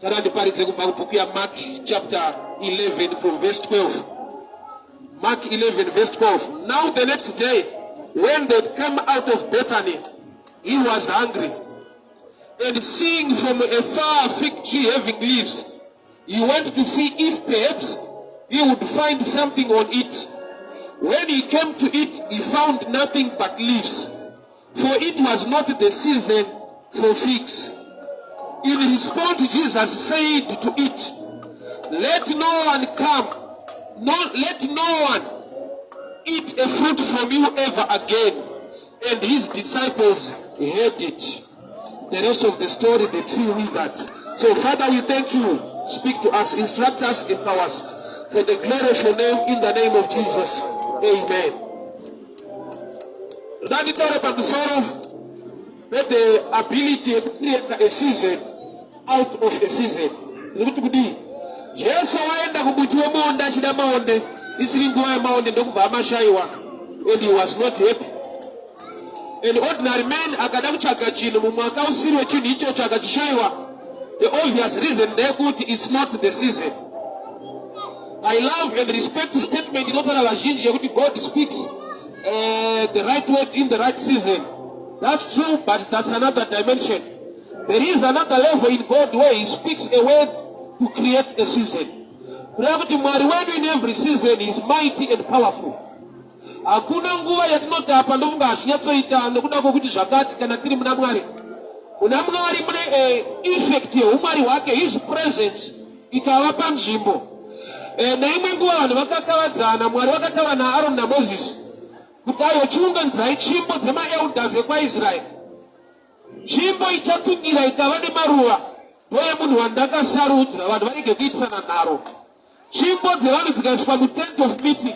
Mark chapter 11 from verse 12. Mark 11 verse 12. Now the next day, when they'd come out of Bethany, he was hungry. And seeing from afar a fig tree having leaves, he went to see if perhaps he would find something on it. When he came to it, he found nothing but leaves, for it was not the season for figs. In response, Jesus said to it, let no one eat a fruit from you ever again. And his disciples heard it. The rest of the story, the tree withered. So Father, we thank you. Speak to us, instruct us, empower us. For the glory of your name, in the name of Jesus. Amen. That is all about the sorrow. But the ability to create a season out of a season. Look to be. Jesus waenda kubutua monda shida maonde. Isilinguwa maonde ndo kuvama shaiwa. And he was not happy. And ordinary men akadamu chaka chino mwaka usiri chini hicho chaka chishaiwa. The obvious reason they put it's not the season. I love and respect the statement in God speaks the right word in the right season. That's true, but that's another dimension. There is another level in God where he speaks a word to create a season. In every season is mighty and powerful. Hakuna nguva yatinoti hapa ndo munga ashinyatsoita nekuda kokuti zvakati kana tiri muna Mwari. Muna Mwari mune effect yeumwari wake, his presence ikavapa nzvimbo. Naimwe nguva vanhu vakakavadzana, Mwari vakataura naAaron naMoses kuti ayochiunganidzai tsvimbo dzemaelders ekwaIsraeri. Tsvimbo ichatungira ikava nemaruva ndoye munhu wandakasarudza vanhu varege kuitisana naro. Tsvimbo dzevanhu dzikaiswa mutent of meeting.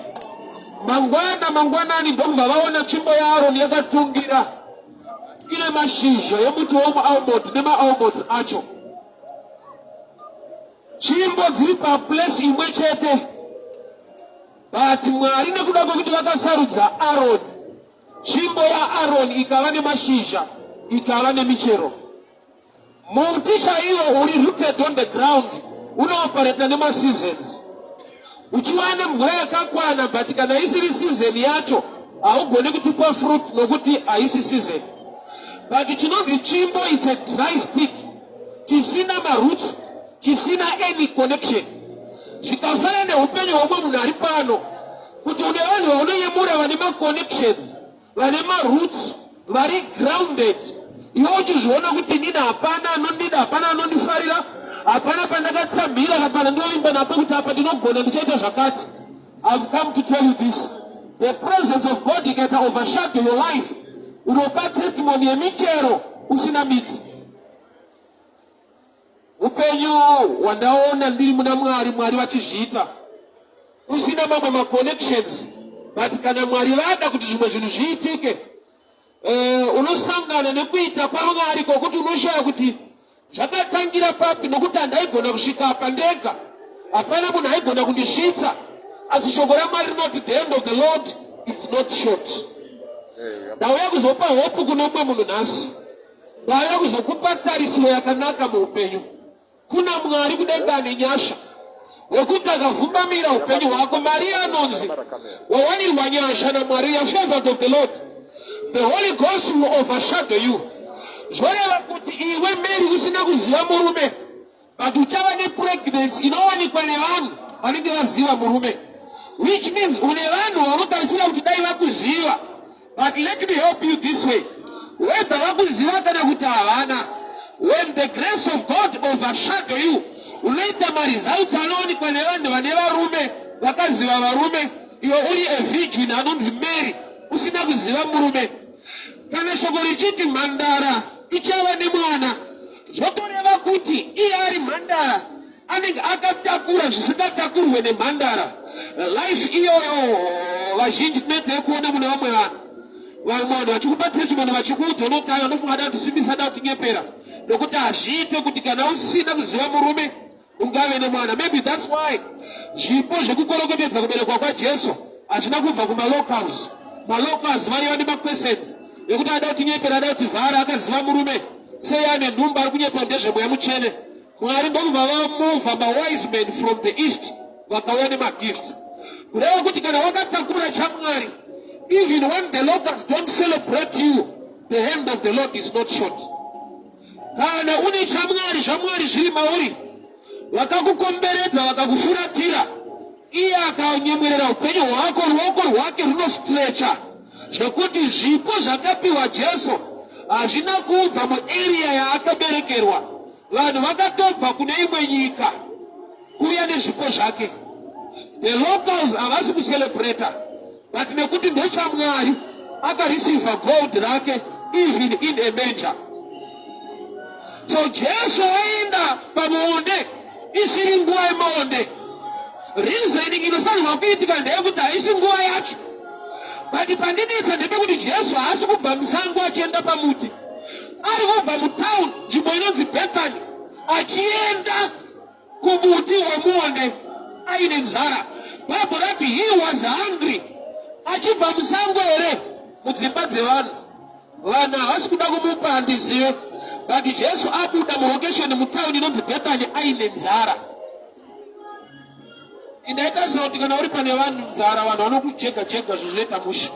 Mangwanani ndobva vaona tsvimbo yaAaron yakatungira ine mashizha emuti womualmond nemaalmonds acho. Tsvimbo dziri paplace imwe chete, but Mwari nekuda kwokuti vakasarudza Aaron, tsvimbo yaAaron ikava nemashizha ikava nemichero. Muti chaiwo uri rooted on the ground unooperator nemaseasons. Uchiwana mvura yakakwana, but kana isiri season yacho haugoni kutipa fruit nokuti haisi season. But chinonzi tsvimbo it's a dry stick, chisina maroots, chisina any connection. Zvikafanana neupenyu hwomwe munhu ari pano, kuti une vanhu vaunoyemura vane ma-connections, vane ma-roots, vari grounded. Iwe uchizviona kuti ndina hapana anondida, hapana anondifarira, hapana pandakatsamhira, hapana ndoimba napo kuti apa ndinogona ndichaita zvakati. I've come to tell you this. The presence of God can overshadow your life. Unopa testimony yemichero usina miti. Upenyu wandaona ndiri muna Mwari, Mwari vachizviita. Usina mamwe ma-connections. But kana Mwari vada kuti zvimwe zvinhu zviitike, unosangana nekuita kwaMwari kwokuti unoshaya kuti zvakatangira papi, nokuti handaigona kusvika apa ndega. Hapana munhu aigona kundisvitsa. Asi shoko raMwari rinoti the end of the Lord is not short. Ndauya kuzopa hope kuno mumwe munhu nhasi. Ndauya kuzokupa tarisiro yakanaka muupenyu. Kuna Mwari kudenga nenyasha wekuti akavhumamira upenyu hwako. Maria anonzi wawanirwa nyasha naMwari, you are favored of the Lord. The Holy Ghost will overshadow you. Zvoreva kuti iwe Mary usina kuziva murume, but uchava nepregnancy inowanikwa nevanhu vanenge vaziva murume, which means une vanhu vanotarisira kuti dai vakuziva. But let me help you this way. Whether vakuziva kana kuti havana, when the grace of God overshadow you, unoita maresults anowanikwa nevanhu vane varume vakaziva varume, iwe uri a virgin anonzi Mary usina kuziva murume. Kana shoko richiti mhandara ichava nemwana, zvotoreva kuti iye ari mhandara anenge akatakura zvisingatakurwe nemhandara. Life iyoyo vazhinji tinenge kuona muna vamwe vanhu. Vanhu vachikupa testimony vachikuudza unotayo unofunga da kuti simbisa da kuti nyepera, nokuti hazviite kuti kana usina kuziva murume ungave nemwana. Maybe that's why zvipo zvekukorokotedza kuberekwa kwaJesu hazvina kubva kuma-locals. Ma-locals vaiva nema-questions yekuti ada kuti nyepera, ada kuti vhara akaziva murume sei ane nhumba ari kunyepa ndezvemweya mutsvene Mwari ndokubva vamova mawise men from the east vakauya nemagifts. Kureva kuti kana wakatakura chamwari, even when the locals don't celebrate you, the hand of the Lord is not short. Kana une chamwari zviri mauri, vakakukomberedza vakakufuratira, iye akanyemwerera upenyu hwako, ruoko rwake runostrecha zvekuti zvipo zvakapiwa Jesu hazvina kubva muarea yaakaberekerwa. Vanhu vakatobva kune imwe nyika kuuya nezvipo zvake. The locals havasi kucelebrata, but nekuti ndechamwari akareceiva gold rake even in a manger. So Jesu aenda pamuonde isiri nguva yemaonde. Reasoning inofanirwa kuitika ndeyekuti haisi nguva yacho. But pandinetsa ndepekuti Jesu haasi kubva musango achienda pamuti, ari kubva mutown nzvimbo inonzi Bethany achienda kumuti wemuonde aine nzara. Bible rati he was hungry. Achibva musango here mudzimba dzevanhu, vanhu havasi kuda kumupa handizive, but Jesu abuda mulocation mutown inonzi Bethany aine nzara. Indaita kuti kana uri pane vanhu nzara, vanhu vanokujega zvozviita musha.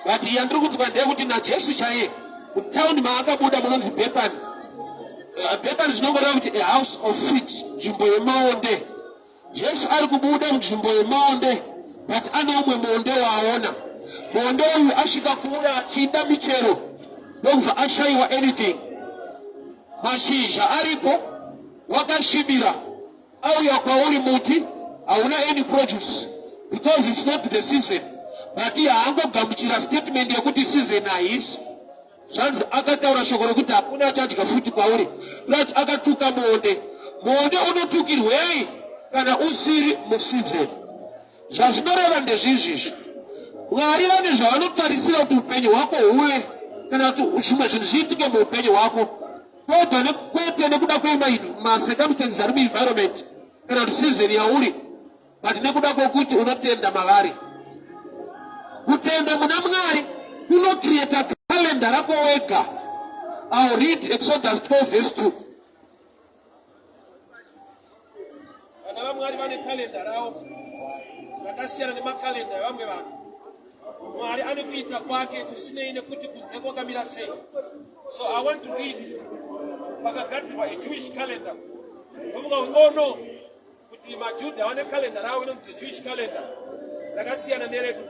But yandiri kutuka ndeyekuti naJesu chaiye mutown maakabuda munonzi Bethany. Bethany zvinongoreva kuti a house of figs, nzvimbo yemaonde. Jesu ari kubuda munzvimbo yemaonde, but ane umwe muonde waaona. Muonde uyu asvika kuuya achiinda michero ndokubva ashayiwa anything. Mashizha aripo, wakasvibira. Auya kwauri muti hauna any produce because it's not the season. But iye haangogamuchira statement yekuti season haisi. Zvanzi akataura shoko rokuti hakuna achadya futi kwauri. Kuti akatuka muonde. Muonde unotukirwei kana usiri museason. Zvazvinoreva ndezvizvizvi. Mwari vane zvavanotarisira kuti upenyu hwako huve kana kuti zvimwe zvinhu zviitike muupenyu hwako. Kwete nekuda kwemacircumstances ari muenvironment kana kuti season yauri, but nekuda kwokuti unotenda mavari. Kutenda muna Mwari kunocreata calendar rako wega. I'll read Exodus 12 verse 2. Vana vaMwari vane calendar ravo rakasiyana nemakalenda evamwe vanhu. Mwari ane kuita kwake kusinei nekuti kunze kwakamira sei. So I want to read pakagadzirwa a Jewish calendar. Ndovuga oh no, kuti maJudha vane calendar ravo inonzi the Jewish calendar rakasiyana neredu.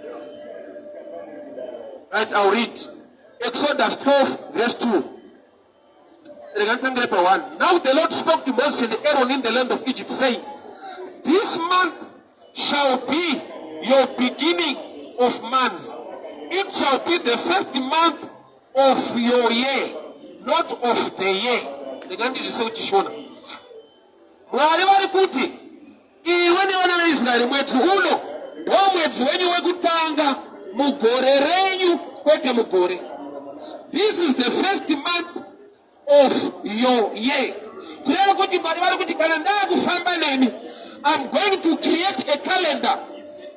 Right, I'll read Exodus 12 verse 2. Now the Lord spoke to Moses and Aaron in the land of Egypt, saying, this month shall be your beginning of months. It shall be the first month of your year, not of the year. Mwari vari kuti iwe nevana veIsraeri mwedzi uno ndiwo mwedzi wenyu wekutanga mugore renyu, kwete mugore. This is the first month of your year. Kureva kuti Mwari vari kuti kana ndakufamba nemi, I'm going to create a calendar.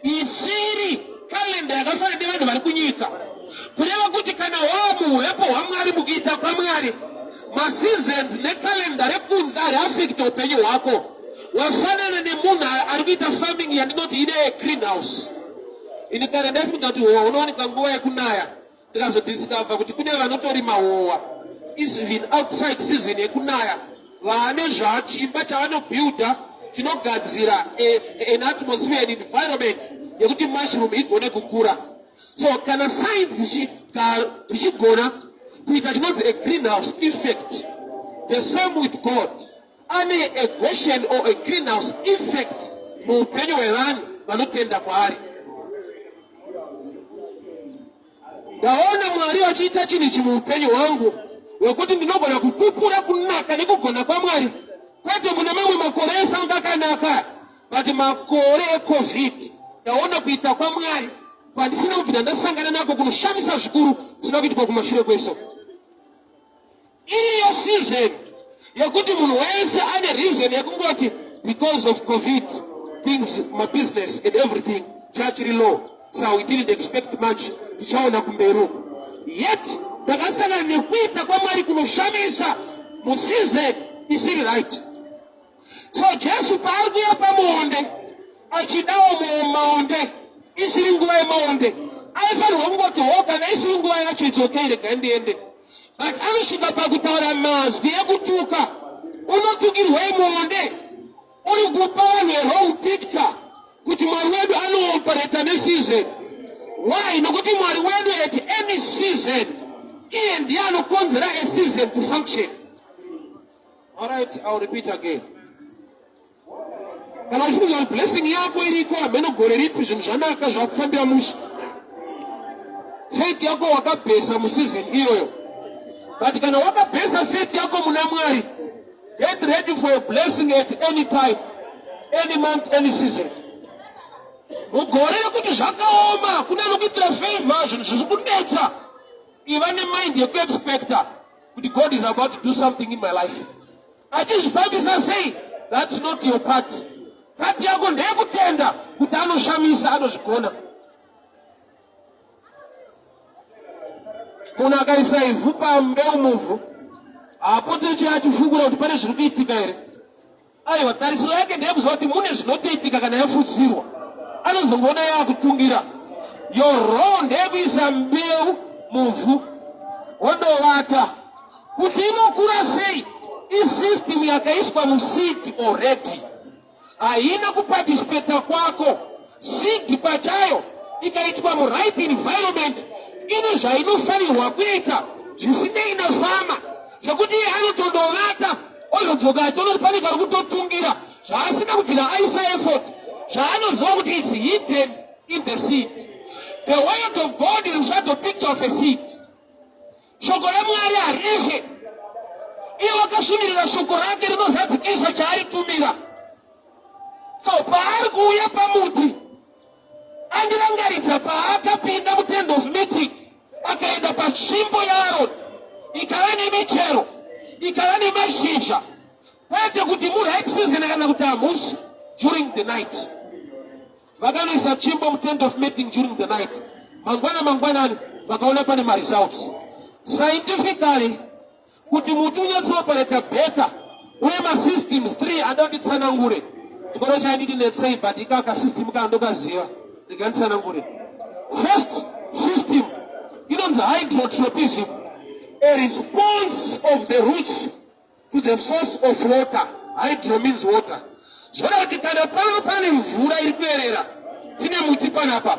Isiri calendar yakafanana nevanhu vari kunyika. Kureva kuti kana wamuhepo hwaMwari mukuita kwaMwari, maseasons necalendar rekunze hariafekta upenyu hwako. Wafanana nemunhu ari kuita farming yandinoti ine greenhouse. Ini kana ndafunga kuti howa unowanika nguva yekunaya, ndikazodiscover kuti kune vanotorima howa even outside season yekunaya, vane zvachimba chavanobuilda chinogadzira an atmosphere and environment yekuti mushroom igone kukura. So kana science dzichigona kuita chinonzi a greenhouse effect, the same with God. Ane a Goshen or a greenhouse effect muupenyu hwevanhu vanotenda kwaari. Ndaona Mwari vachiita chinhu ichi muupenyu hwangu hwekuti ndinogona kupupura kunaka nekugona kwaMwari. Kwete mune mamwe makore esanga akanaka, but makore eCovid ndaona kuita kwaMwari kwandisina kubvira ndasangana nako kunoshamisa zvikuru zvisina kuitika kumashure kweso. Iriyo season yekuti munhu wese ane reason yekungoti because of COVID things, my business and everything church low, so we didn't expect much. Tichaona kumberi. Yet ndakasangana nekuita kwaMwari kunoshamisa museason isiri right. So Jesu parku ya pamonde achidawo maonde isiri nguva yemaonde aifanirwa kungodzoka naisiri nguva yacho idzokere gandiende. But anosvika pakutaura mazwi ekutuka unotukirwa imonde uri kupa vanhu wrong picture kuti mwari wedu anooperata neseason. Why? Nokuti mwari wedu at any season iye ndiye anokonzera a season to function. Alright, I'll repeat again. Kana uchifunga kuti blessing yako iriko hameno gore ripi zvinhu zvanaka zvakufambira musha. Faith yako wakabhesa museason iyoyo. But kana wakabhesa faith yako muna Mwari, get ready for a blessing at any time, any month, any season. Mugore kuti zvakaoma kuna nokuitira favor zvinhu zvichikudetsa. Iva nemind yekuexpecta kuti God is about to do something in my life. Achizvifambisa sei? That's not your part. Part yako ndeyekutenda kuti anoshamisa anozvigona. Munhu akaisa ivhu pambeu muvhu hapo tichi achifungura kuti pane zviri kuitika here. Aiwa, tarisiro yake ndeyekuziva kuti mune zvinotoitika kana yafudzirwa. Anozongoona yakutungira. Your role ndeyekuisa mbeu muvhu wondovata kuti inokura sei. Isystem yakaiswa museed already. Haina kuparticipate kwako. Seed pachayo ikaitwa muright environment ine zvainofanirwa kuita zvisinei nafama zvekuti iye anotondovata ozodzoka atono pane pari kutotungira zvaasina kubvira aisa effort zvaanoziva kuti it's hidden in the seed. The word of God is just a picture of a seed. Shoko raMwari harizve. Iye wakasvimirira shoko rake rinozadzikisa chaaritumira. So paari kuuya pamuti andirangaridza paakapinda mutent of meeting akaenda panzvimbo yaAroni ikava nemichero ikava nemashizha kwete kuti muright season kana kuti hamusi during the night. Vakanoisa tsvimbo mutent of meeting during the night. Mangwanani vakaona pane maresults. Scientifically kuti muti unyatsoperata better uye masystems 3 andonditsanangure chikoro chainditi netsei but ikaka system kaandokaziva ndikanditsanangure. First system inonzi hydrotropism, a response of the roots to the source of water. Hydro means water. Zvona kuti kana pano pane mvura iri kuerera tine muti panapa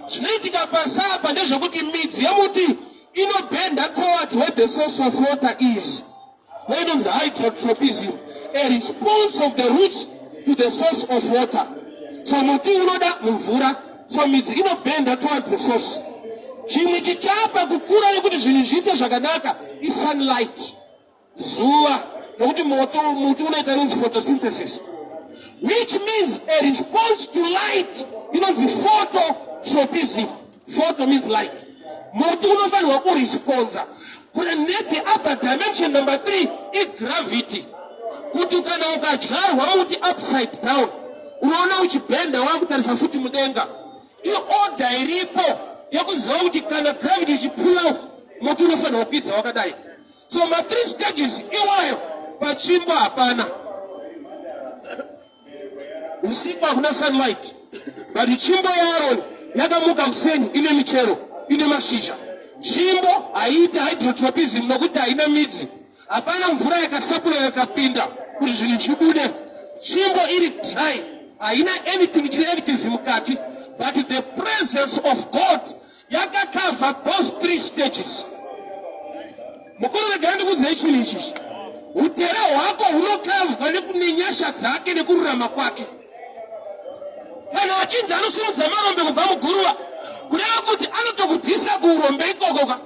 zvinoitika pasapa ndezvekuti midzi yemuti inobenda towards where the source of water is. Inonzi hydrotropism, a response of the roots to the source of water. So muti unoda mvura, so midzi inobenda towards the source. Chimwe chichapa kukura nekuti zvinhu zviite zvakanaka is sunlight, zuva, nokuti muti unoita inonzi photosynthesis, which means a response to light. Inonzi phototropism. Photo means light. Muti unofanirwa kuresponsa. Kuneti upper dimension number 3 igravity. Kuti kana ukadyarwa muti upside down unoona uchibhenda wakutarisa futi mudenga. Iyo order iripo yekuziva kuti kana gravity ichipfuura muti unofanirwa kukwidza wakadai. So ma3 stages iwayo pachimbo hapana. Usiku hakuna sunlight. But chimbo yaAroni yakamuka museni ine michero ine mashizha. Chimbo haiti hydrotropism nokuti haina midzi. Hapana mvura yakasapura yakapinda kuti zvinhu zvibude. Chimbo iri dry, haina anything chiri active mukati. But the presence of God yakakava those 3 stages. Mukuru regandi kunze chinhu ichi. Utera hwako hunokavwa nenyasha dzake nekururama kwake. Kana achinzi anosimudza marombe kubva muguruva kureva kuti anotokubvisa kuurombe ikokoka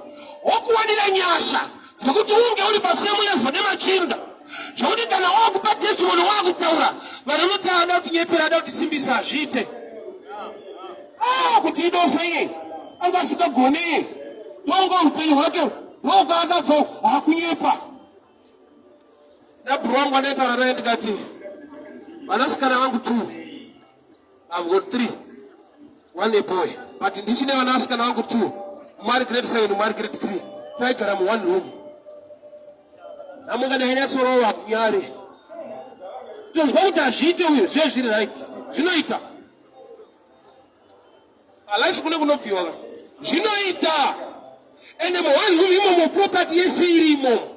wokuwanira nyasha dzekuti unge uri pasemu yevho nemachinda zvokuti kana wakupa testimony wakutaura vanoti ada kutinyepera ada kutisimbisa hazviite. Kuti idofa iye anga asingagonei tonga upenyu hwake ndokaakabva hakunyepa. Nabhuru wangu anaitaura naye ndikati vanasikana vangu 2, I've got 3, 1 a boy, but ndichine vanasikana vangu 2, umari grade 7 umari grade 3, taigara mu1 room. Namungana henya sorowa kunyari tozwa kuti hazviite uyu zviye zviri right zvinoita alife kune kunobviwa zvinoita ende muone room imomo property yese iri imomo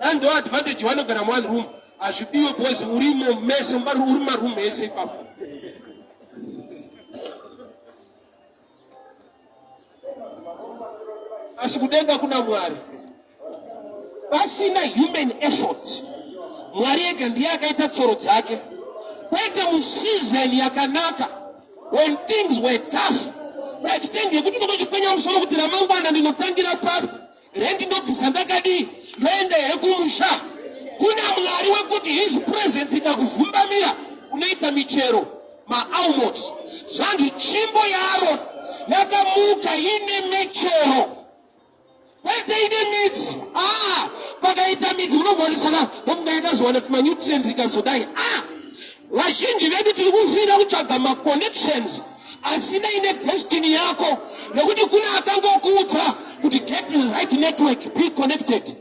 ando advantage vanogara muone room hazvibiwe boys uri imomo mese uri maroom ese ipapo asi kudenga kuna Mwari pasina human effort. Mwari ega ndiye akaita tsoro dzake. Kwaita musizon yakanaka when things were tough. Extend yekuti ndinochipenya musoro kuti ramangwana ndinotangira papi rendi ndobvisa ndakadi ndoenda yekumusha. Kuna Mwari wekuti his presence ikakuvhumbamira unoita michero maalmonds. Zvanzi tsvimbo yaro yakamuka ine michero. Kwaita ine midzi. Pakaita midzi munobvanisaka nofunga yakazowana kuti manutrients ikazodai. Vazhinji vedu tiri kufira kutsvaga maconnections asina ine destiny yako nekuti kuna akangokuudza kuti get the right network, be connected.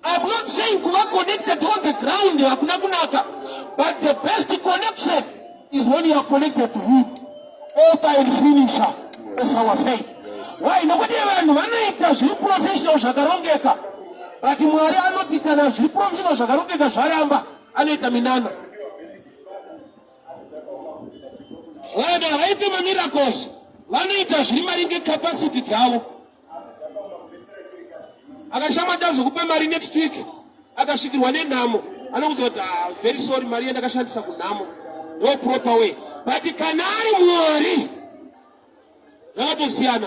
I'm not saying kuva connected on the ground hakuna kunaka, but the best connection is when you are connected to him, author and finisher of our faith. Why? Nobody vanhu vanoita zviri professional zvakarongeka, but Mwari anoti kana zviri professional zvakarongeka zvaramba anoita minana. Vanhu havaite mamiracles vanoita zviri maringe capacity dzavo. Akashama zokupa mari next week akasvikirwa nenhamo anokuti very sorry mari yandakashandisa kunhamo no proper way, but kana ari Mwari zvakatosiyana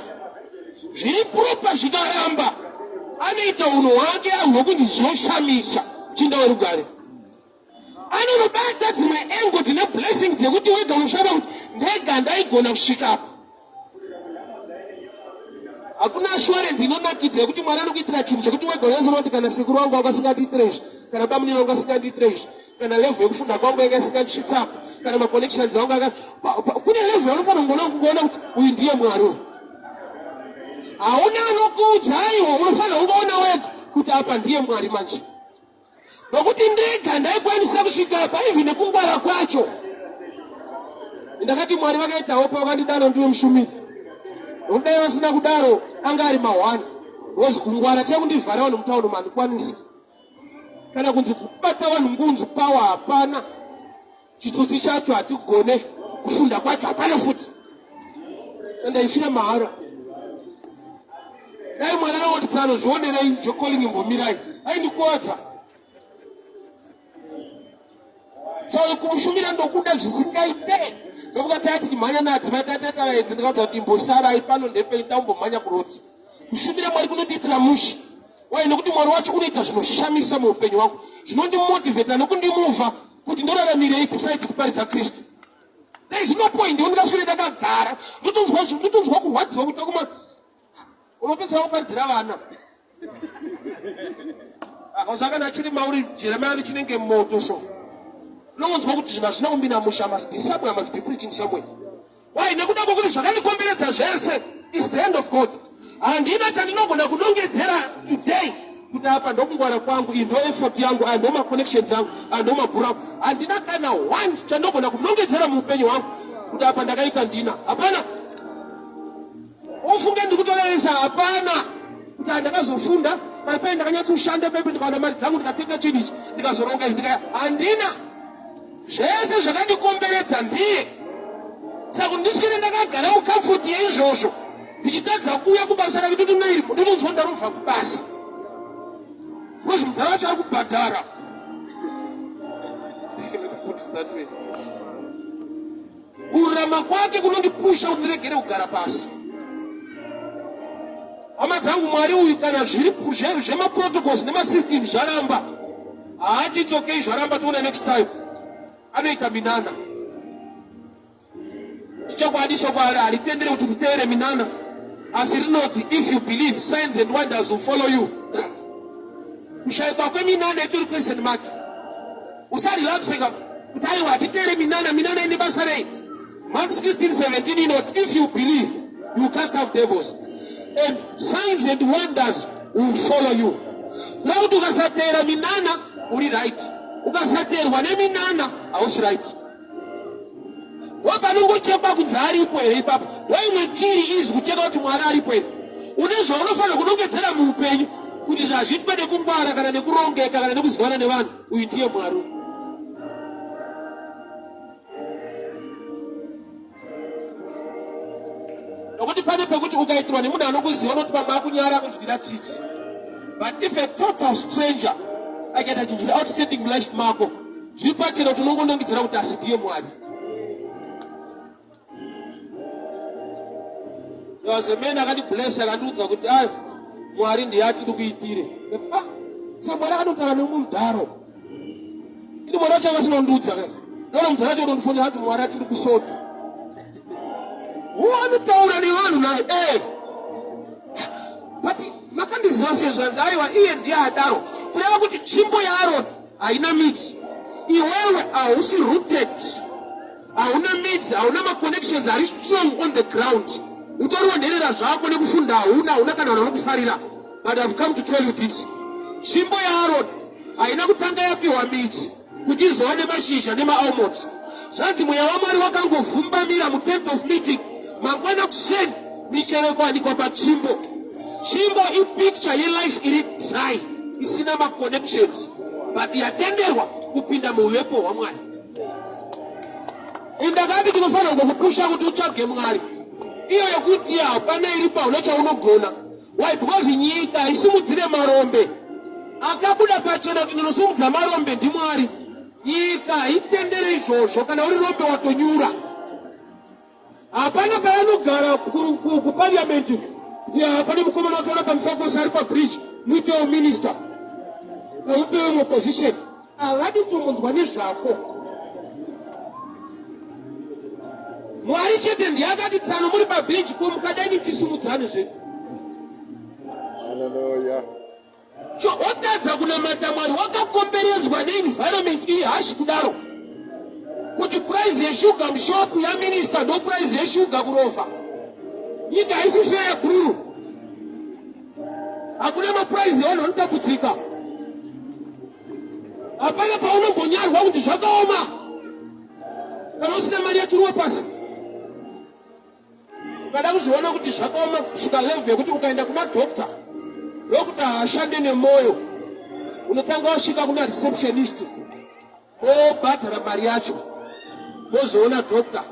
zviri proper zvikaramba anoita unhu hwake hwekuti zvoshamisa chinda werugare. Anonobata dzimwe engo dzine blessing dzekuti wega unoshava kuti ndega ndaigona kusvikapo. Hakuna assurance inonakidza yekuti Mwari anokuitira chinhu chekuti wega unoziva kuti kana sekuru wangu akasingandiitire izvi, kana baba wangu akasingandiitire izvi, kana level yekufunda kwangu yakasingandisvitsapo, kana maconnections angu kune level yaunofana kuona kuti uyu ndiye Mwari uyu. Hauna anokuudza aiwo, unofana kungoona wega kuti apa ndiye Mwari manje. Nokuti ndega ndaikwanisa kusvika apa even nekungwara kwacho. Ndakati Mwari vakaita hope vakandidaro ndiwe mushumiri. Nodai vasina kudaro anga ari mahwani. Rozi kungwara chekundivhara vanhu mutauro mandikwanisa. Kana kunzi kubata vanhu ngunzu pawa hapana. Chitsotsi chacho hatigone, kufunda kwacho hapana futi. Sandaifira mahara. Dai Mwari anoti tsano zvionerei zvekalling imbomirai. Aindikuwadza. So kumushumira ndokuda zvisingaite. Nokukati ati mhanya nadzimai tatavaedzi ndikaudza kuti imbosarai pano ndepeita umbomhanya kuroti. Kushumira Mwari kunotiitira mushi. Wai nekuti Mwari wacho unoita zvinoshamisa muupenyu hwangu. Zvinondimotivheta nokundimuvha kuti ndoraramirei besides kuparidza Kristu. There is no point ndikaswere ndakagara ndotonzwa kurwadziwa kuti akuma unopedzera kuparidzira vana. Akasakana achiri mauri Jeremiah ari chinenge moto so. Nongonzwa kuti zvinhu hazvina kumbina musha, must be somewhere, must be preaching somewhere. Why? Nekuda kwokuti zvakandikomberedza zvese is the hand of God. Handina chandinogona kunongedzera today kuti apa ndokungwara kwangu, iyi ndo effort yangu, aya ndo maconnections angu, aya ndo mabhura angu. Handina kana one chandinogona kunongedzera muupenyu hwangu kuti apa ndakaita ndina. Hapana. Ufunge ndikutoreresa hapana. Kuti handakazofunda, paipai ndakanyatsoshanda paipai ndikawana mari dzangu ndikatenga chinhu ichi ndikazoronga izvi handina. Zvese zvakandikomberedza ndiye. Saka ndiswere ndakagara mukamfoti yeizvozvo ndichitadza kuuya kubasa rake ndotonzwa ndarobva kubasa. Because mudhara wacho ari kubhadhara. Kurarama kwake kunondipusha kuti ndiregere kugara pasi. Hama dzangu Mwari uyu kana zviri zvemaprotocols nemasystems zvaramba, haati it's okay zvaramba toona next time. Anoita minana. Chokwadi shokwadi haritendere kuti titeere minana. As it rinoti, if you believe, signs and wonders will follow you. Kushaikwa kweminana ituri question mark. Usarelaxeka kuti aiwa titeere minana ine basa rei. Mark 16:17 inoti, if you believe, you cast out devils. And signs and wonders will follow you. Lauti ukasateera minana uri right. ukasaterwa neminana hausi right. Wakanongochekwa kunzi aripo here ipapo. Waimwe kiri izi kucheka kuti Mwari aripo here. Une zvaunofanira kunongedzera muupenyu kuti zvazviitwa nekungwara kana nekurongeka kana nekuzivana nevanhu, uyu ndiye Mwari. Nokuti pane pekuti ukaitirwa nemunhu anokuziva unoti pamba akunyara kunzwira tsitsi. But if a total stranger akaita chinhu chiri outstanding life mako, zviri pachena kuti unongonongedzera kuti asi ndiye Mwari. There was a man akatiblessa akandiudza kuti Mwari ndiye atiri kuitire. Saka Mwari akanotaura nemudharo. Ini Mwari wacho akasinondiudza kai. Ndono mudharo wacho unondifonera kuti Mwari atiri kusoti. Anotaura nevanhu naye. But makandiziva sezvanzi aiwa iye ndiye adaro. Kureva kuti tsvimbo yaAroni haina midzi. Iwewe hausi rooted. Hauna midzi, hauna ma-connections ari strong on the ground. Utoriwonherera zvako nekufunda hauna kana vanhu vanokufarira. But I've come to tell you this. Tsvimbo yaAroni haina kutanga yapiwa midzi kuti izova nemashizha nema-almonds. Zvanzi mweya waMwari wakangovhumbamira mutent of meeting. Mangwana kuseni michero ikuwanikwa patsvimbo. Tsvimbo ipicture yelife iri dry, isina ma-connections, but yatenderwa kupinda muuvepo hwaMwari. Indakati tinofanira kukupusha kuti utsvage Mwari. Iyo yekuti hapana iri pauno chaunogona. Why? Because nyika isimudzire marombe. Akabuda pachena kuti ndinosumudza marombe ndiMwari. Nyika itendere izvozvo kana uri rombe watonyura. Hapana paanogara kuparliament kuti pane mukomana wataura pamusoro pose ari pabridge muitewo minister nomupewo muposition. Havadi kutomunzwa nezvako. Mwari chete ndiye akati tsano muri pabridge ko mukadai tisumudzane zve. Hallelujah. Otadza kunamata Mwari wakakomberedzwa neenvironment iri hashi kudaro. Kuti price yeshuga mushopu yaminista ndo price yeshuga kurofa. Nyika haisi fair guru. Hakuna maprice yavanhu vanotambudzika. Hapana paunombonyarwa kuti zvakaoma kana usina mari yaturiwa pasi. Ukada kuzviona kuti zvakaoma kusvika level yekuti ukaenda kuna doctor ndokuti haashande nemwoyo, unotanga wasvika kuna receptionist obhadhara mari yacho wozoona doctor.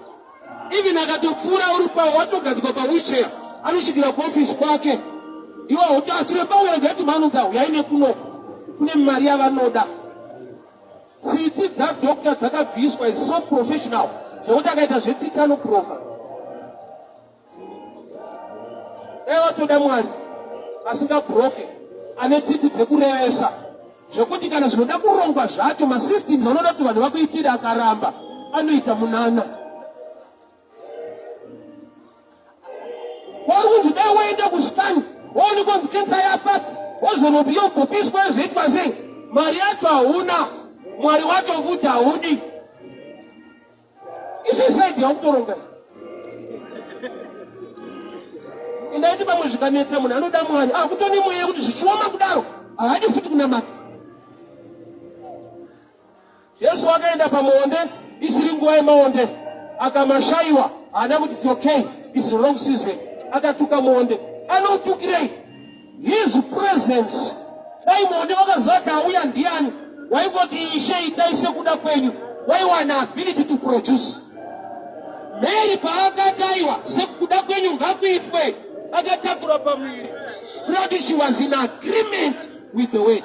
Even akatopfuura uri pawo watogadzikwa pawheelchair anosvikira kuofisi kwake. Iwo hautatire wegati manonza uyai nekuno kune mari yavanoda. Tsitsi dzadoctor dzakabviswa is so professional zvekuti akaita zvetsitsi anokuroka. Watoda Mwari asingabhuroke ane tsitsi dzekurevesa zvekuti kana zvinoda kurongwa zvacho masystems anoda kuti vanhu vakuitira akaramba anoita munana. Warunzi dai waenda kuscan waone kunzi kensa yapa wozonobhiyo kupiswa zveitwa sei mari yacho hauna, Mwari wacho futi haudi. Isi saidi yakutoronga. Indaiti pamwe zvikanetsa munhu anoda Mwari akutoni mweya kuti zvichioma kudaro haadi futi kunamata. Jesu wakaenda pamuonde isiri nguva yemaonde akamashayiwa haana kuti it's okay, it's the wrong season. Akatuka muonde anotukirei his presence. Dai muonde wakazata auya ndiani waingoti Ishe itaise kuda kwenyu waiwana ability to produce. Mary paakataiwa sekuda kwenyu ngakuitwe akatakura pamwiri. Because she was in agreement with the word.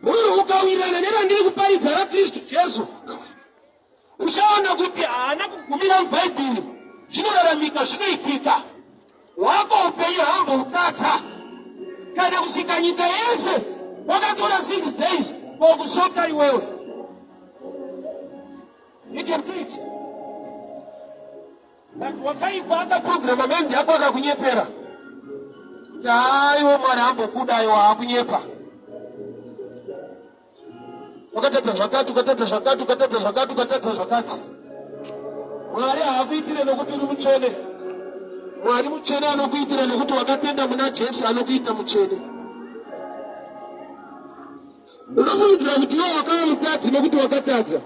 Buru ukawirana nerandiri kuparidza raKristu Jesu uchaona kuti haana kugumira mubhaibheri zvinoraramika zvinoitika. Wako upenyu hamboutsatsa kana kusika nyika yese wakatora 6 days kokusota iwewe. You can do it. Wakaikwa akaprograma mendi yako akakunyepera. Taiwo Mwari hambokuda iwo hakunyepa. Wakatata zvakati, ukatata zvakati, ukatata zvakati, ukatata zvakati. Mwari haakuitire nokuti uri mutsvene. Mwari mutsvene anokuitira nokuti wakatenda muna Jesu anokuita mutsvene. Unofungidzira kuti iwe akatadza.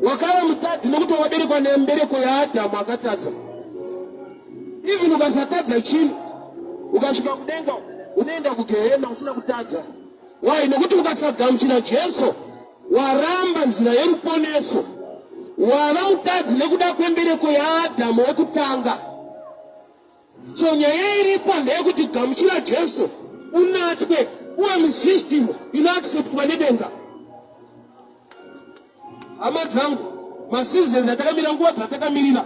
Wakava mutadzi nekuti waberekwa nembereko yaAdhamu akatadza. Even ukasatadza chini ukasvika kudenga unoenda kugehena usina kutadza. Why? Nekuti ukasagamuchira Jesu waramba nzira yeruponeso. Wava mutadzi nekuda kwembereko yaAdhamu wekutanga. So nyaya iripo ndeyekuti gamuchira Jesu unatswe uwe musystem inoacceptwa nedenga. Hama dzangu, masizeni atakamira nguva dzatakamirira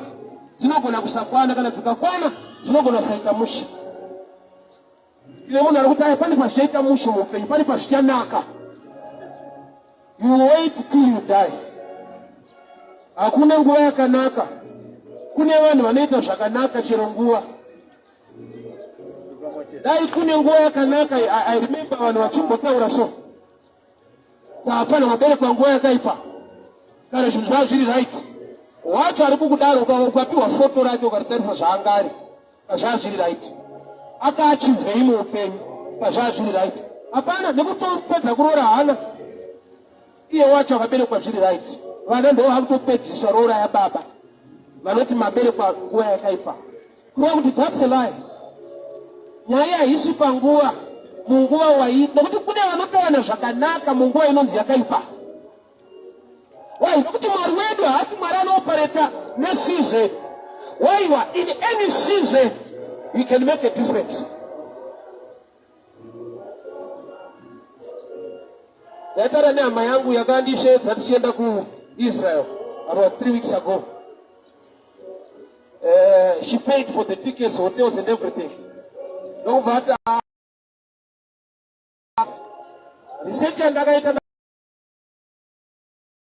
dzinogona kusafana, kana dzikakwana dzinogona kusaita musha. Tine munhu ari kuti aya pane pazvichaita musha muupenyu, pane pazvichanaka. You wait till you die. Hakuna nguva yakanaka. Kune vanhu vanoita zvakanaka chero nguva. Dai kune nguva yakanaka. I remember vanhu vachimbotaura so. Hapana maberekwa nguva yakaipa. Kana zvinhu zvazviri right. Wacho ari kukudaro ukapiwa foto rake ukaritarisa zvaanga ari pazvazviri right. Akaachivhei muupenyu pazvazviri right. Hapana nekutopedza kuroora hana. Iye wacho akaberekwa zviri right. Vana ndo vakutopedzisa roora yababa. Vanoti maberekwa nguva yakaipa. Kureva kuti that's a lie. Nyaya haisi panguva, munguva waipa. Nekuti kune vanotawana zvakanaka munguva inonzi yakaipa. Why? Nekuti Mwari wedu haasi Mwari anopareta neseason. Why? In any season you can make a difference. Yatara neama yangu yakandishetsa tichienda ku Israel about 3 weeks ago. She paid for the tickets, hotels and everything. No matter research ndakaita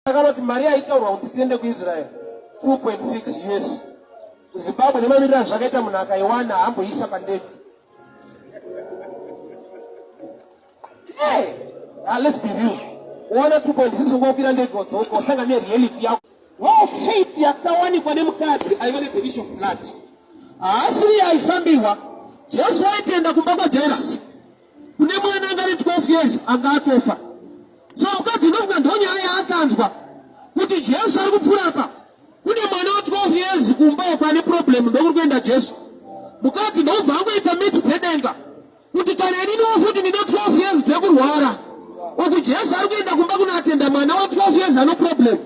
ndakaroti mari aitaurwa kuti tiende kuIsrael 2.6 years. Zimbabwe nemamirira zvakaita munhu akaiwana hamboisa pandege. Hey, let's be real. Uona 2.6 ngokwira ndege usanga nereality yako. Wow, faith yakawanikwa nemukadzi aiva neperish of blood. Asiri aifambirwa. Jesu aitenda kumba kwaJairasi. Kune mwana anga 12 years anga atofa. So mukadzi ndofunga ndonyaya akanzwa kuti Jesu ari kupfuura apa. Kune mwana wa 12 years kumba pane problem ndokuri kuenda Jesu. Mukadzi ndobva angoita miti dzedenga kuti kana inini wofuti ndine 12 years dzekurwara. Oku Jesu ari kuenda kumba kunoatenda mwana wa 12 years ano problem.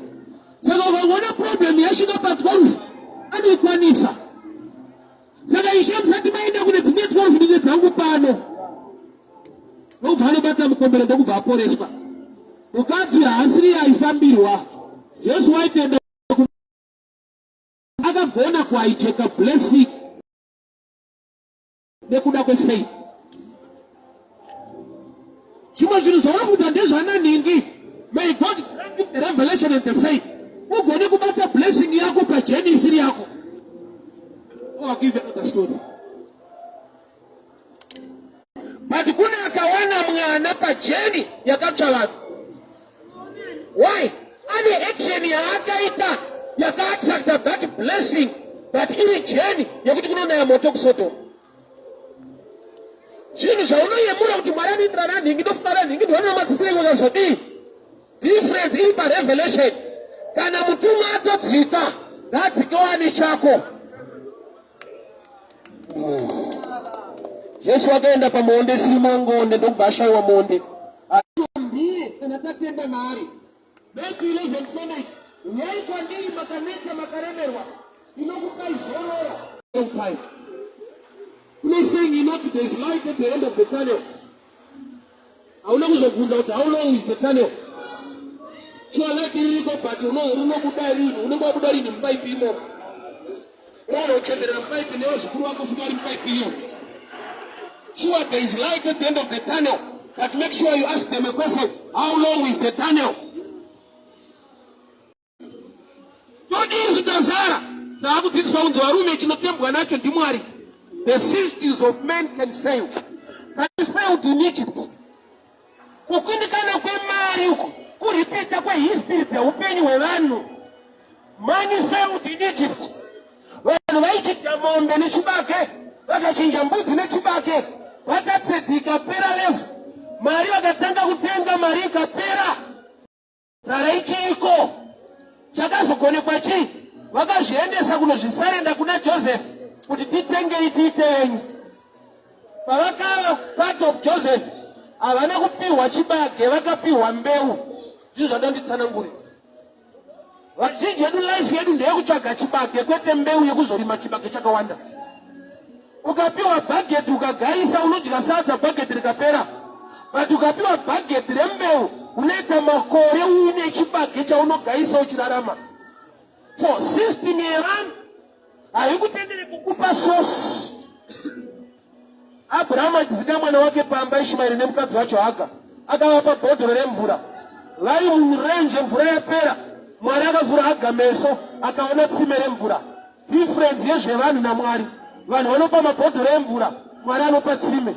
Saka ukaona problem yasvika pa12 anoikwanisa. Saka Ishe musati maenda kune dzimwe 12 ndine dzangu pano. Ndokubva anobata mukombero ndokubva aporeswa. Mukadzi haasiri aifambirwa. Jesu waitenda akagona kuhijack blessing nekuda kwefaith. Chimwe chinhu zvaunofunga ndezvananingi. May God grant you the revelation and the faith. Ugone kubata blessing yako pajeni isiri yako. I'll give you another story. But kuna akawana mwana pajeni yakatsala. Why? Any action yakaita yaka-attract that blessing, that iri jeni yakuti kunoona ya moto kusoto. Zvinhu zvaunoyemura kuti Mwari anoitira naningi ndofara ningi ndiona matsitire kwazvodi. Difference iri parevelation. Kana mutumwa atodzika ngadzikewo ane chako. Jesu akaenda pamuonde siri mangonde ndokubva ashayiwa muonde. Ndiye kana tatenda naari. Matthew 11:28. Nyai kwandiri makaneta makaremerwa inokupai zorora. He's saying, you know, there is light at the end of the tunnel. How long is the how long is the tunnel? So I like to go back. You know, Budari in pipe people. No, children, pipe in yours, who are going to pipe you. Sure, there is light at the end of the tunnel. But make sure you ask them a question. How long is the tunnel? Don't use the Zara. The systems of men can fail. They failed in Egypt. Kukundikana kwe mari huko. Kuripita kwe history ya upenyi wevanu. Money failed in Egypt. Wanu wa Egypt ya mombe ni chibake. Wakachinja mbuzi ni chibake. Wakatetika pera lefu. Mari wakatanga kutenga mari kapera. Taraichiko chakazokonekwa chii vakazviendesa kunozvisarenda kuna Joseph kuti titenge itiitenyu. Pavakava part of Joseph havana kupiwa chibage, vakapiwa mbeu. Zvinhu zvandonditsanangurira. Vazhinji vedu life yedu ndeyekutsvaga chibage kwete mbeu yekuzorima chibage chakawanda. Ukapiwa bhageti ukagaisa unodya sadza bhageti rikapera. But ukapiwa bhageti rembeu unoita makore uine chibage chaunogaisa uchirarama. So system yevanhu haikutendere kukupa source. Abraham achidzika mwana wake pamba Ishmaeri nemukadzi wacho Haga, akavapa bhodhoro remvura. Vari murenje, mvura yapera. Mwari akavhura Haga meso akaona tsime remvura. Difference yezvevanhu naMwari. Vanhu vanopa mabhodhoro emvura, Mwari anopa tsime.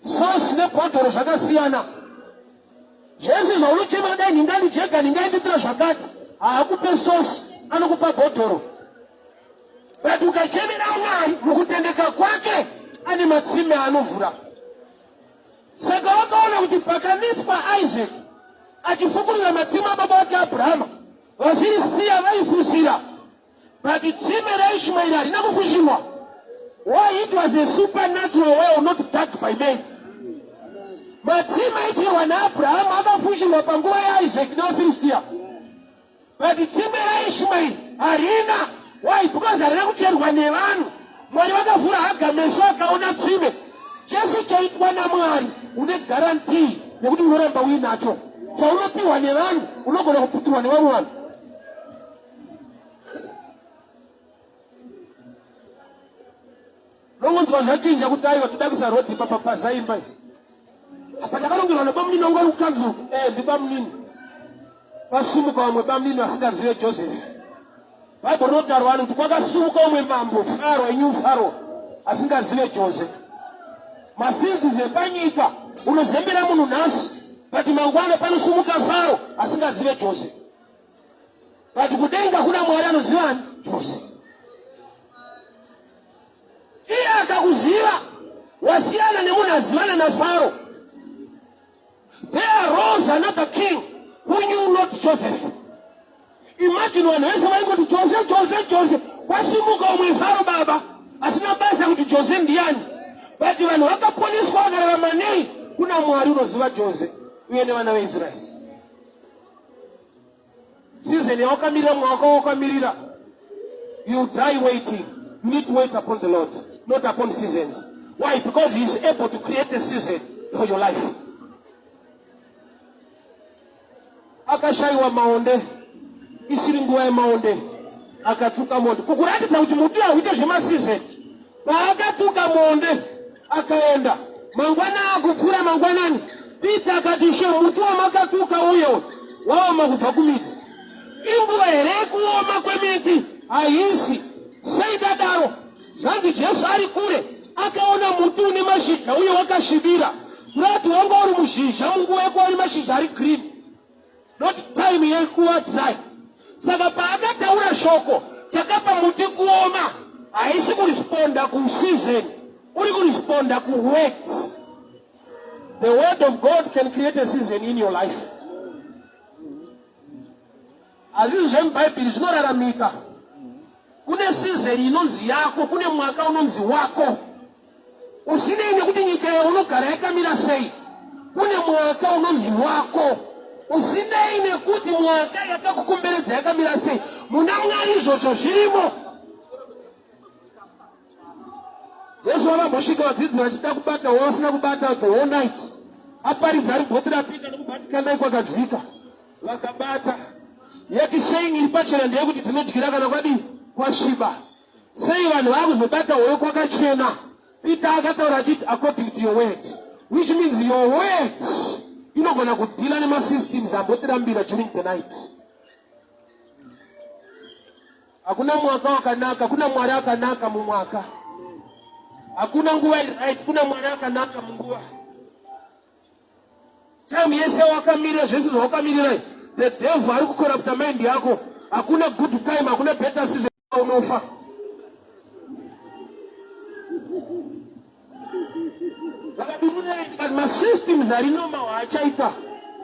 Source nebhodhoro zvakasiyana. Zvese zvaunochema dai ndinganijeka ndingainditira zvakati, haakupe source, anokupa bhodhoro. But ukachemera Mwari mukutendeka kwake ane matsime anovhura. Saka wakaona kuti pakanetswa Isaac achifukurira matsime ababa wake Abrahama, vaFiristia vaifusira. But tsime raIshmaeri harina kufushirwa. Why? It was a supernatural well, not dug by men. Matsime aichirwa naAbrahama akafushirwa panguva yaIsaac nevaFiristia. But tsime raIshmaeri harina. Why? Because harina kucherwa nevanhu. Mwari vakavhura Haga meso akaona tsime. Chese chaitwa naMwari une guarantee nekuti unoramba uinacho. Chaunopiwa nevanhu unogona kupfuturwa nevamwe vanhu. Nongonzwa zvachinja kuti aiwa toda kuisa rodhi papazaimba. Apa takarongerwa nabamunini wangu ari kukanzu. Ndibamunini. Pasumuka vamwe bamunini vasingazive Joseph. Bible rinotaurwa kuti kwakasumuka umwe mambo Faro, a new Pharaoh, asingazive Joseph. Maseasons epanyika unozembera munhu nhasi, but mangwana panosumuka Faro asingazive Joseph. But kudenga kuna Mwari anoziva Joseph. Iye akakuziva wasiyana nemunhu azivana naFaro. There arose another king who knew not Joseph. Imagine vanhu vese vaingoti Joseph, Joseph, Joseph. Kwasimuka umwe Faro baba asina basa kuti Joseph ndiani. But vanhu vakaponeswa vakararama nei kuna Mwari unoziva Joseph uye nevana veIsraeri. Season yawakamirira mwaka wawakamirira. You die waiting. You need to wait upon the Lord, not upon seasons. Why? Because He is able to create a season for your life. Akashaiwa maonde, isiri nguva yemaonde, akatuka monde. Kukuratidza kuti muti hauite zvemaseason. Paakatuka monde, akaenda. Mangwana akupfuura mangwanani, Peter akati she muti wamakatuka uyo waoma kubva kumiti. Inguva here yekuoma kwemiti haisi. Sei dadaro, zvanzi Jesu ari kure, akaona muti une mashizha uye wakashibira. Kurati wanga uri muzhizha munguva yekuva uri mashizha ari green. Not time yekuva dry. Saka paakataura shoko chakapa muti kuoma, haisi kuresponda kuseason, uri kuresponda kuwait. The word of God can create a season in your life. Azvinhu zvemubhaibheri zvinoraramika. Kune season inonzi yako, kune mwaka unonzi wako. Usinei nekuti nyika yaunogara yakamira sei. Kune mwaka unonzi wako. Usinei nekuti mwaka yakakukomberedza yakamira sei. Muna Mwari izvozvo zvirimo. Jesu vakambosvika vadzidzi vachida kubata wasina kubata the whole night. Aparidza ari bhoti rapita nokubatikana kwakadzika. Vakabata. Yeti saying iri pachena ndeyekuti tinodyira kana kwadi kwasviba. Sei vanhu vakuzobata hoyo kwakachena. Peter akataura achiti according to your word. Which means your words inogona kudhila nemasystems ambotirambira during the night. Hakuna mwaka wakanaka, kuna Mwari akanaka mumwaka. Hakuna nguva right, kuna Mwari akanaka munguva. Time yese wakamirira zvese zvawakamirira. The devil ari kukorrupta mind yako. Hakuna good time, hakuna better season unofa. But my systems are inoma wachaita.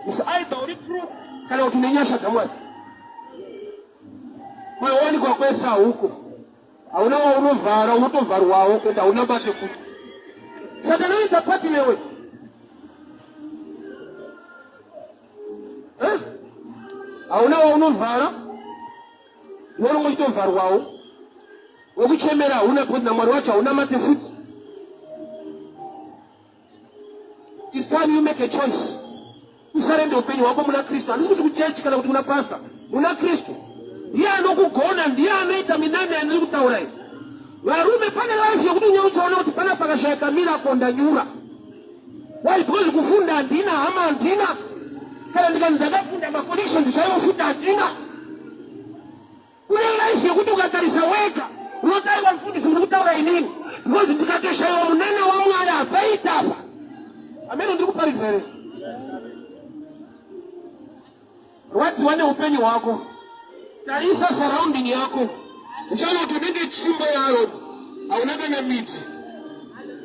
Usaida uri true kana utimenyesha tamwe. Moyo wani kwa kwesa huko. Hauna unovara unotovara wao kwenda unabate futi. Satana itapati lewe. Hauna unovara uno unotovara wao. Wokuchemera una kwenda mwari wacha una mate futi. It's time you make a choice. Usarende upenyo wako muna Kristo. Andisi kuti church kana kuti muna pastor. Muna Kristo. Ndiye anokugona, ndiye anoita minane andiri kutaurai. Varume pane life yokuti unyauchaona kuti pana pakashayika miracle ndanyura. Why? Because kufunda andina hama andina. Kana ndakafunda ma connection ndisayofuta andina. Kune life yokuti ukatarisa weka. Unotaiwa mfundisi uri kutaura inini. Because ndikakeshaiwa munene wa Mwari apaita apa. Ameno ndiri kuparisa here. Wati wane upenyu wako. Tarisa surrounding yako. Uchana utunenge chimbo yaro. Haunaka na miti.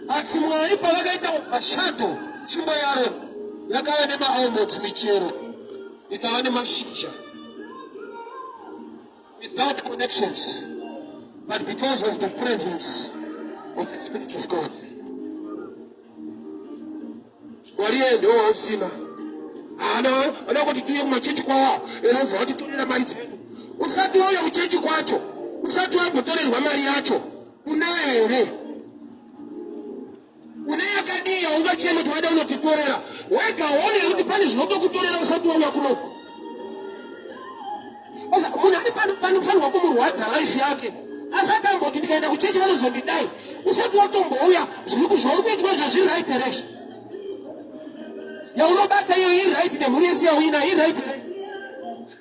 Asimwaipa wakaita washato. Chimbo yaro. Yakawa nema almond michero. Ikawa nema shisha. Without connections. But because of the presence of the Spirit of God. Wariye ndio usina. Ana kuti tuye kumachechi kwawa. Elova kuti tulira mali zenu. Usati woyo kuchechi kwacho. Usati wambotorerwa mali yacho. Unaere. Unaya kadiya ungachema twada unotitorera. Weka one kuti pani zvinotokutorera usati wauya kunoko. Basa muna pani mfano wako murwadza life yake. Asaka mboti ndikaenda kuchechi vanozondidai. Usati watombouya zvikuitwa zvazviri right direction. Ya unobata hiyo hii right de muriesi ya wina hii right.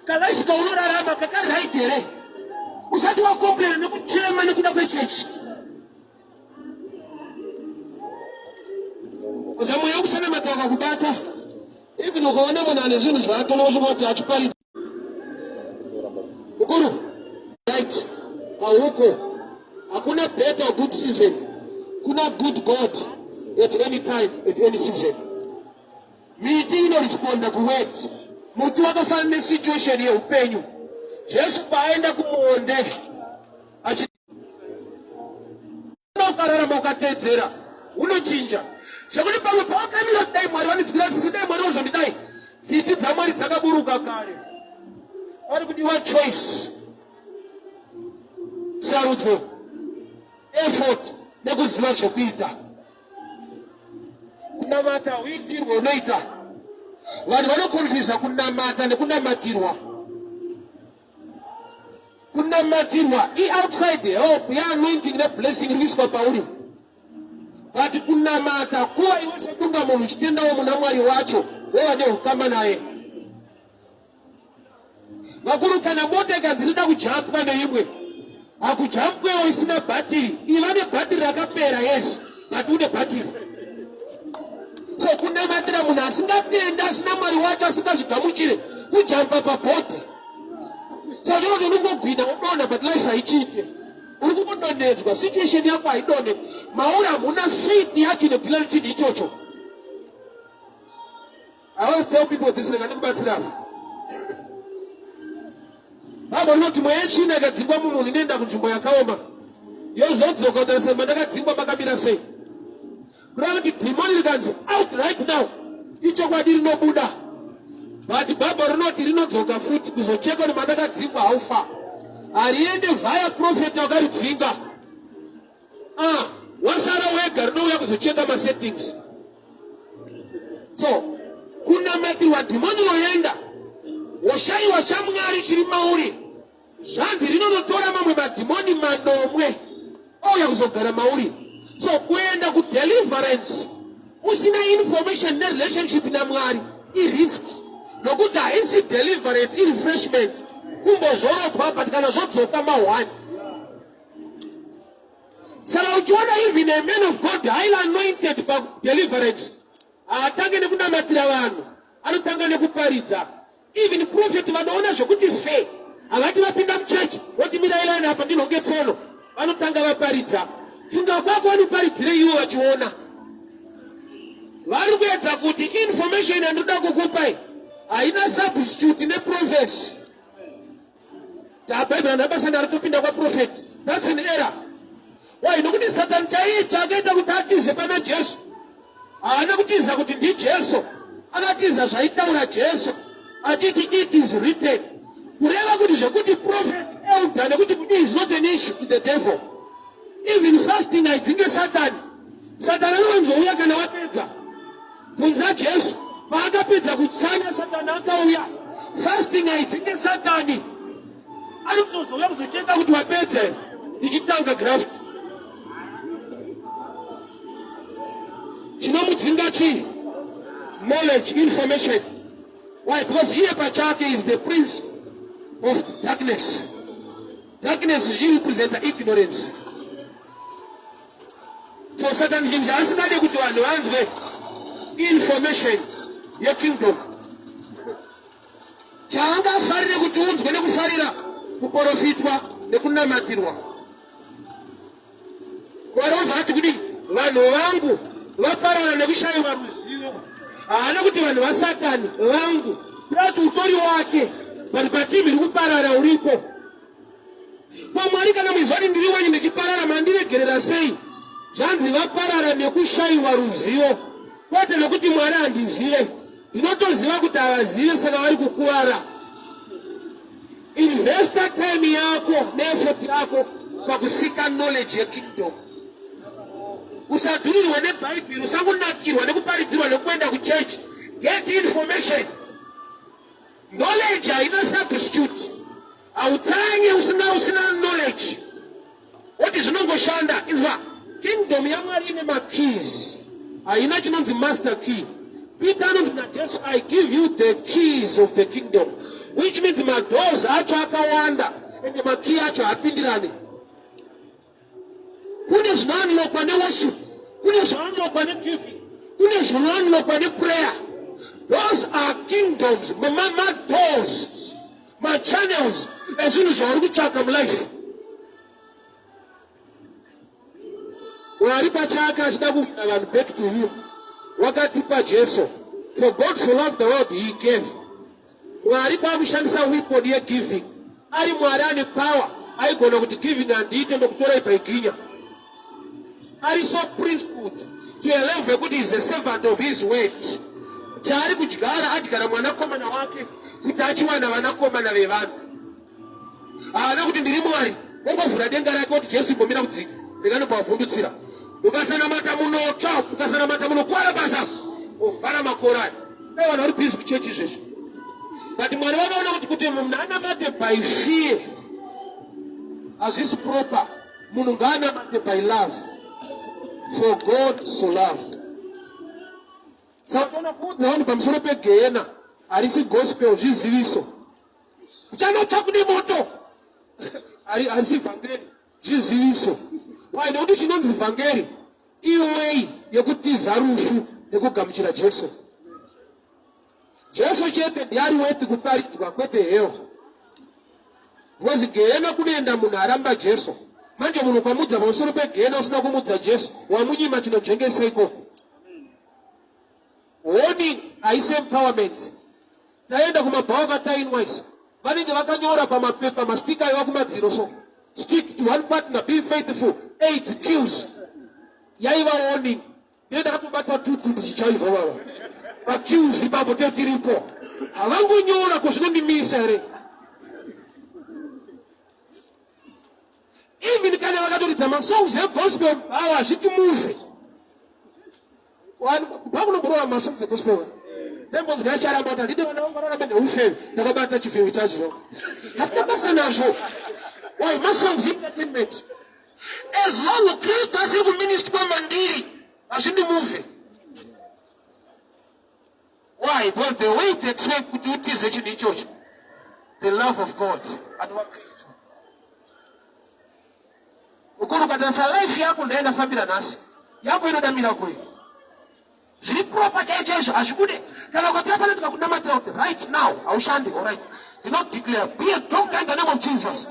Kalaishi ka unorarama kaka right here. Usati wa complain nekuchema nekuda kwa church. Uzamu yangu sana matoka kubata. Hivi nukoona mwana zinu zvato nozoboti achipali. Ukuru. Right. Kwa huko. Hakuna better good season. Kuna good God at any time, at any season. Miti ino responda kuwet. Mutu wakafane situation ya upenyu. Jesu paenda kumuonde. Ukararama ukatedzera. Unochinja. Shakuni pamwe pawakamira kudai Mwari vanidzikira tisidai Mwari wazondidai. Tsitsi dzaMwari dzakaburuka kare. Vari kudiwa choice. Sarudzo. Effort. Nekuziva chokuita. Kunamata uitirwa unoita. Vanhu vanokonfisa kunamata nekunamatirwa. Kunamatirwa outside the hope ya anointing ne blessing released pauri. But kunamata kuwa iwe sekunga munhu uchitendawo muna Mwari wacho wewe ne ukama naye. Makuru kana mota ikanzirida kujumpa neimwe. Akujumpwewo isina battery. Ivane battery rakapera yes. But une battery. So kunamatira munhu asingatenda asina Mwari wacho asingazvigamuchire kujumpa pabhoti. So ndiko unongogwina unoona but life haichite. Uri kungondonedzwa situation yako haidone. Maura hamuna faith yacho neplaneti ichocho. I always tell people this ndikubatsira. Baba noti mwechina ikadzingwa munhu inoenda kunzvimbo yakaoma. Yozodzoka utasema ndakadzingwa makamira sei. Kuti demon rikanzi out right now. Ichokwadi rinobuda. But Baba rinoti rinodzoka futi kuzochekwa nemandakadzingwa haufa. Ariende via prophet wakaridzinga. Wasara wega rinouya kuzocheka masettings. So kunamatirwa demoni yoenda. Woshaiwa chaMwari chiri mauri. Zvanzi rinonotora mamwe madhimoni manomwe. Ouya kuzogara mauri. So kuenda ku deliverance usina information ne relationship na Mwari I risk. Nokuti haisi deliverance I refreshment. Kumbozorotwa but kana zvodzoka ma1. Saka uchiona even a man of God highly anointed by deliverance. Atange nekunamatira vanhu. Anotanga nekuparidza. Even prophet vanoona zvokuti fe. Avati vapinda muchechi voti mirailani apa ndinonge tsono. Vanotanga vaparidza. Funga kwako vanoparidzire ivo vachiona. Vari kuedza kuti information yandoda kukupai haina substitute neprofesi. Tabaiba nabasa naritupinda kwa prophet. That's an error. Why nokuti Satan chaicha akaita kuti atize pana Jesu. Haana kutiza kuti ndi Jesu. Akatiza zvaitaura Jesu. Achiti it is written. Kureva kuti zvekuti prophet elder nekuti kuti is not an issue to the devil. Even fasting aidzinge Satan. Satan anonzouya kana wapedza. Kunza Jesu. Paakapedza kutsanya Satan akauya. Fasting aidzinge Satani. Anotozouya kuzocheka kuti wapedza. Tichitanga graft. Chinomudzinga chi? Knowledge, information. Why? Because here Pachake is the prince of darkness. Darkness represents ignorance. So Satan jinja asikade kuti vanhu vanzwe information ye kingdom. Chaangafarire kuti unzwe nekufarira kuprofitwa nekunamatirwa. Kwarovha ati kuti vanhu vangu vaparara nekushayiwa ruzivo. Haana kuti vanhu vaSatani vangu kuti utori wake vari patimi rikuparara uripo. Mwari kana muizwani ndiri wenyu ndichiparara mandiregerera sei? Zvanzi vaparara nekushayiwa ruzivo. Kwete nokuti Mwari handizive. Ndinotoziva kuti havazive saka vari kukuwara. Investa time yako neeffort yako pakusika knowledge yekingdom. Usadhurirwa neBhayibheri, usangonakirwa nekuparidzirwa nekuenda kuchechi. Get information. Knowledge haina substitute. Hautsange usina knowledge. What zvinongoshanda inzwa. Kingdom yaMwari ine makeys. Haina chinonzi master key. Peter anonzi naJesu, I give you the keys of the kingdom. Which means madoors acho akawanda. Ende makey acho hapindirane. Kune zvinowanirwa neworship. Kune zvinowanirwa negiving. Kune zvinowanirwa neprayer. Those are kingdoms. Doors. Channels. Ezvinhu zvauri kutsvaka mulife. Mwari pachake achida kuvhina vanhu back to him. Wakatipa Jesu. For God so loved the world he gave. Mwari pakushandisa weapon yegiving. Ari Mwari ane power. Aigona kuti giving handiite ndokutora ibaiginya. Are so principled to a level that he is a servant of his word. Chari kuchigara achigara mwanakomana wake kuti achiwana vanakomana vevanhu. Haana kuti ndiri Mwari. Wongovhura denga rake kuti Jesu imbomira kudzika. Ndinganobvavhundutsira. Ukasanamata munotsva, ukasanamata munokwara basa. Ovhara makorari. Dai vanhu vari busy kuchechi izvezvi. But Mwari vanoona kuti munhu anamate by fear hazvisi proper. Munhu ngaanamate by love. For God so loved. Saka kuudza vanhu pamusoro pegehena harisi gospel zviziviso. Uchanotsva kune moto. Harisi vhangeri zviziviso. Why nekuti chinonzi vhangeri iway yekutiza rufu nekugamuchira Jesu. Jesu chete ndiye ari worth kuparidzwa kwete hell. Because gehena kunoenda munhu aramba Jesu. Manje munhu ukamudza pamusoro pegehena usina kumudza Jesu, wamunyima chinojengesa ikoko. Warning haisi empowerment. Taenda kumabhawa tainwise. Vanenge vakanyora pamapepa mastika iwa kumadziro so. Stick to one partner, be faithful. 8 kills. Yaiva warning. Nenda katubata tutu ndichichaiva baba. Pa kills ipapo tetiripo. Avangonyora kozvinondimisa here. Even kana vakatoridza masongs egospel awa zvitimuve. Pakunoborova masongs egospel. Tembo ndinacharamba kuti ndide vana vangu vararame neufeve ndakabata chifevi chacho. Hatina basa nazvo. Why masongs entertainment? As long as Kristu asiri kuministwa mandiri hazvindimuve. Why? Because the way to explain kuti utize chinhu ichocho, the love of God and what Kristu. Ukuru kadansa life yako ndaenda fambira nasi. Yako inoda miracle. Zviri proper chaicho ashikude. Kana kwatira pana tikakunamatira kuti right now aushandi, all right. Do not declare. Be a doctor in the name of Jesus.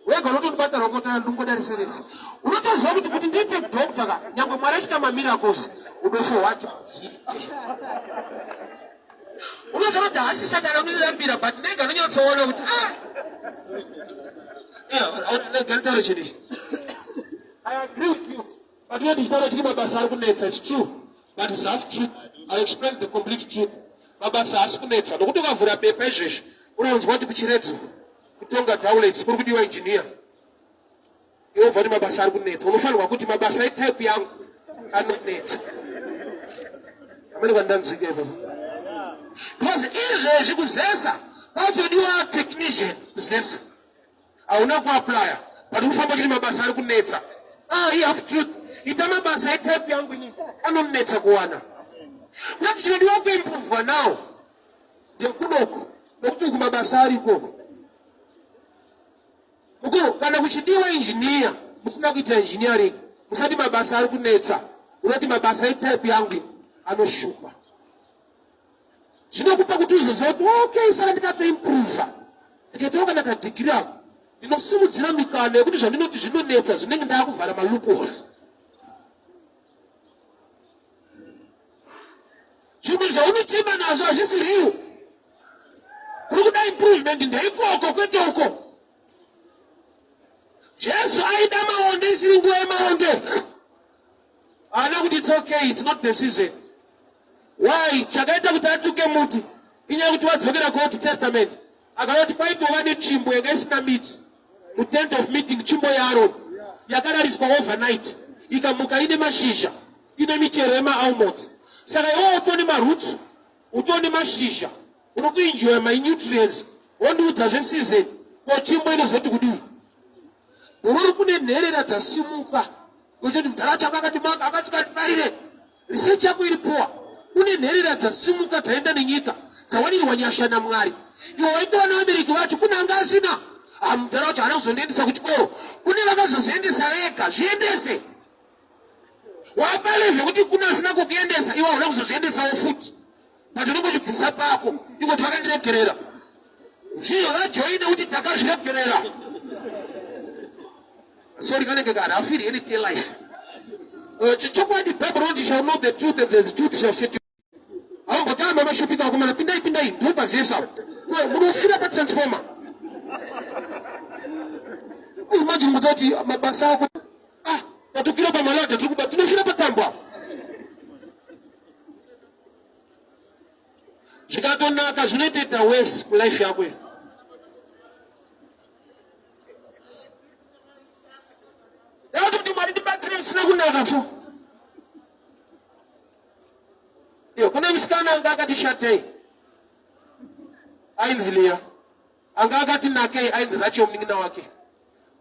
Wega unotobata rokota ndungodariseresi. Unotoziva kuti ndite doctor ka nyangwe Mwari achita miracles. Unoso what? Unozona kuti hasi Satani akunilambira but nega nonyatsoona kuti I agree with you. But when it's not it's true. But it's half truth. I explain the complete truth. Mabasa asikunetsa nokuti ukavhura pepa izvezvi unounzwa kuti kuchiredzo kutonga taulets kuri kudiwa engineer. Iwo vhari mabasa ari kunetsa. Unofanirwa kuti mabasa etype yangu anonetsa. Amene kwandanzvika izvo. Because izvezvi kuzesa patodiwa technician kuzesa. Hauna kuaplya. But unofamba kuti mabasa ari kunetsa. You have truth. Ita mabasa etype yangu ini anonetsa kuwana. Kuti chinodiwa kuimprovwa nawo ndekudoko nokuti kumabasa ariko. Uko kana kuchidiwa engineer musina kuita engineering musati mabasa ari kunetsa unoti mabasa etype yangu anoshupa. Zvinokupa kuti uzozoti okay saka ndikatoimprova ndikatoka ndakadegree ako ndinosimudzira mikana yekuti zvandinoti zvinonetsa zvinenge ndakuvhara malupoholes. Zvimwe zvaunochema nazvo hazvisiriwo kuri kuda improvement ndeikoko kwete uko. Jesu aida maonde isiri nguva yemaonde. Haana kuti it's okay, it's not the season. Why? Chakaita kuti atuke muti inyaya kuti wadzokera kuOld Testament akanoti paitova netsvimbo yanga isina miti mutent of meeting, tsvimbo yaAroni yakarariswa overnight ikamuka ine mashizha ine michero yemaalmonds. Saka iwo utone maroots utone mashizha unokuenjoya my nutrients wondiudza zveseason kotsvimbo inozoti kudii. Ururi kune nherera dzasimuka kuti mutaracha akatimanga akatikafarire research yako iripowa. Kune nherera dzasimuka dzaenda nenyika dzawanirwa nyasha naMwari. Iwo waitoona vabereki vacho kuna anga asina mutaracha haana kuzondiendesa kuchikoro kune vakazozviendesa vega zviendese. Wapalezve kuti kuna asina kukuendesa iwo hauna kuzozviendesawo futi but unongochibvisa pako ingoti vakandiregerera zviyo vajoine kuti takazviregerera. Sorry, kanenge God, I feel reality life. Chokwadi Bible shall know the truth and the truth shall set you. Ambotama mama shopika kumana pindai ndopa zesa. Munofira pa transformer. Imagine mutati mabasa ako. Natukira pa malata tukuba tunofira pa tambwa. Zikatona ka United West life yako. Kuna msikana anga akati Shatei ainzilia anga akati Nakei ainzi Rachel mningina wake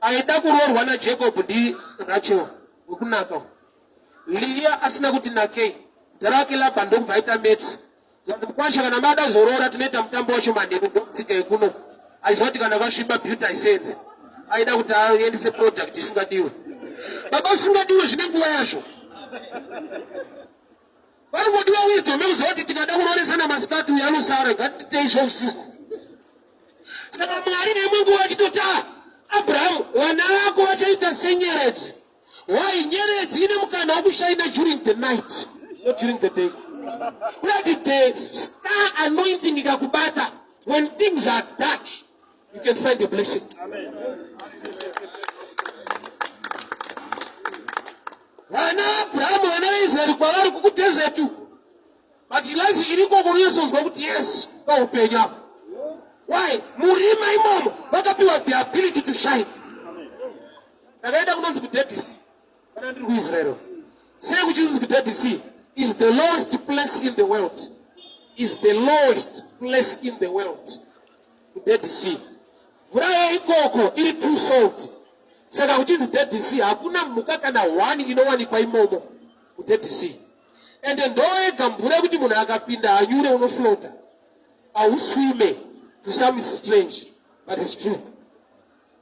aida kurorwa na Jacob ndi Rachel wekunaka Leah asina kuti Nakei darake Labani ndokubvaita metsi kwasha kana mada zorora tunoita mutambo wacho manheru ndokutsika ikuno aizoti kana kwasviba beauty aisenzi aida kuti aendese product isingadiwe. Baba usingadiwe zvine nguva yazvo. Vari kodiwa wisdom yekuzoti tikada kuroresana masikati uyu anosara ngatiteizvo usiku. Saka Mwari nemungu wachitoti Abrahamu vana vako vachaita senyeredzi. Why? Nyeredzi ine mukana wokushaina during the night, not during the day. Unati the star anointing ikakubata when things are dark you can find a blessing. Amen. Vana Abrahamu vana veIsraeri kwavari kukutezetu but life iriko kunoyesonzwa kuti yes kaupenya. Why? Murima imomo vakapiwa the ability to shine. Takaenda kunonzi kuDead Sea kana ndiri kuIsraeri sei kuchinzi kuDead Sea is the lowest place in the world, is the lowest place in the world. KuDead Sea mvura ikoko iri too salt. Saka kuchinzi Dead Sea hakuna mhuka kana one inowanikwa imomo kuDead Sea. Ende ndoega mvura yekuti munhu akapinda anyure unoflota auswime. To some it's strange but it's true.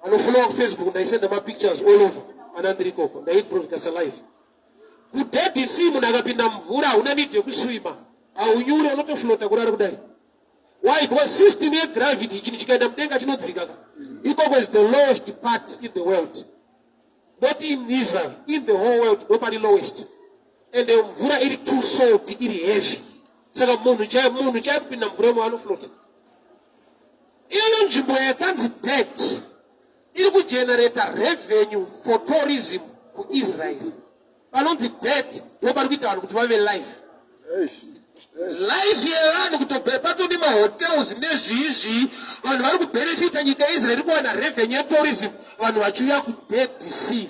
Anofollow on Facebook and I send them my pictures all over anandiri koko ndai broadcast live. KuDead Sea munhu akapinda mvura unanidi yekuswima aunyure unotoflota kurara kudai. Why? Because system of gravity chinhu chikaenda mudenga chinodzikaka. Ikoko is the lowest part in the world, not in Israel, in the whole world nobody lowest. And the mvura iri too salt iri heavy saka munhu chaipinda mvuremo anoflota. Iyo nzvimbo yakanzi debt iri kugenerata revenue for tourism kuIsrael. Panonzi debt ndopari kuita vanhu kuti vave life. Life yevanhu kutobva patodi mahotels nezvizvi vanhu vari kubenefita nyika yeIsrael iri kuwana revenue yetourism vanhu vachiuya kuDead Sea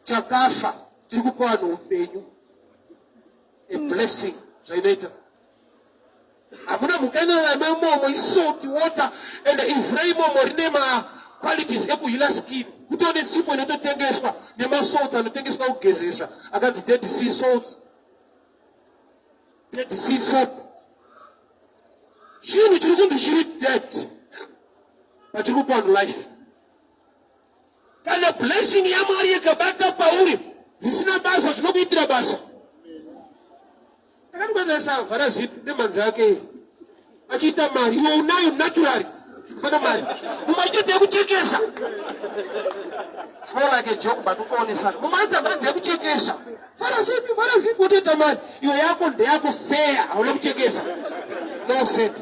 chakafa tiri kupa vanhu upenyu. A blessing zvainoita. Hamuna mukanana memomo isalt water and ivhura imomo rine qualities ekuhila skin. Kutone sipo inototengeswa nemasalt anotengeswa kugezesa akanzi Dead Sea salts. Dead Sea soap. Chinhu chiri kunzi chiri dead pachiri kupa vanhu life. Kana blessing yaMwari ikabata pauri zvisina basa zvinokuitira basa. Akatibata vhara zipi nemanzi ake achiita mari iwe unayo naturally fana mari mumaita yekuchekesa. Small like a joke but ukaonesana mumaita manzi yekuchekesa. Vhara zipi utoita mari iwe yako ndeyako fair hauna kuchekesa. No set.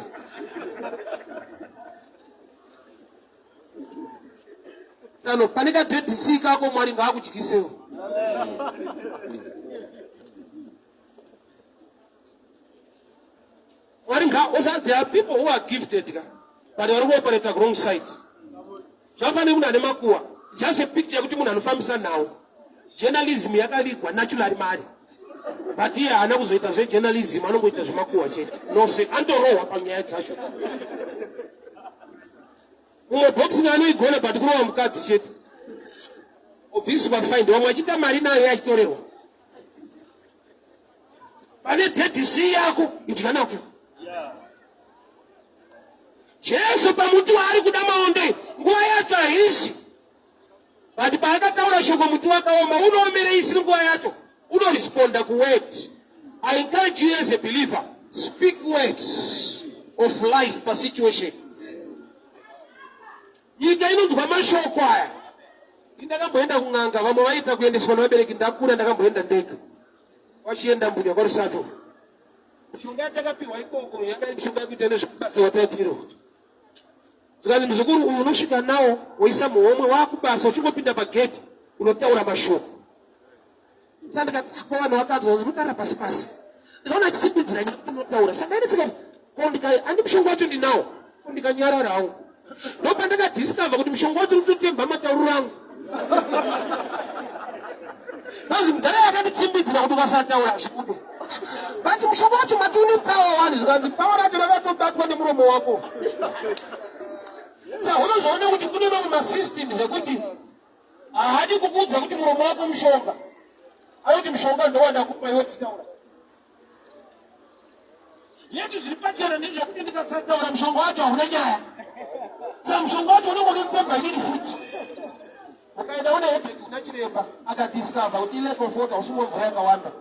Sano panika Dead Sea kako Mwari ngaakudyisewo. There are people who are gifted, but they are operate the wrong side. Just a picture of now. Journalism yakaligwa naturally mari. But here anakuzoita journalism anokuita zvimakuwa chete. No say andorowa panyaya dzacho. Boxing anoigona but kurowa mukadzi chete. Obviously find wamwe achita mari nayo yachitorerwa. Pane Dead Sea yako idya nako. Jesu pamuti waari kuda maonde nguva yacho haisi. But paakataura shoko muti wakaoma unoomere isi nguva yacho. Unoresponda kuword. I encourage you as a believer, speak words of life per situation. Nyika inonzwa mashoko aya. Ndakamboenda kung'anga vamwe vaita kuendeswa nevabereki ndakura ndakamboenda ndega. Vachienda mbuya kwaRusato. Mishonga yatakapiwa ikoko yanga mishonga yekuita nezvekubasa wataitiro. Tikati muzukuru uyu unosvika nawo woisa muhomwe wakubasa uchingopinda pageti unotaura mashoko. Saka ndikati kwa vanhu vakadzwa unotaura pasi pasi. Ndikaona achisipidzira nyaya unotaura. Saka ine tikati andi mushonga wacho ndinawo. Ndikanyararawo. Ndopandakadiscover kuti mushonga wacho unototemba matauriro angu. Basi mudhara yakanditsimbidzira kuti ukasataura zvikuru. Basi mushonga wacho mati une power wani zvikanzi power racho rakatobatwa nemuromo wako. Saka unozoona kuti kune mamwe masystems ekuti haadi kukuudza kuti muromo wako mushonga. Ayoti mushonga ndowanda kupa iwe titaura. Yetu zviri pachena ndezvekuti ndikasataura mushonga wacho hauna nyaya. Saka mushonga wacho unongonotemba inini futi. Akaenda una headache kuna chiremba akadiscover kuti lack of water usumwa mvura yakawanda.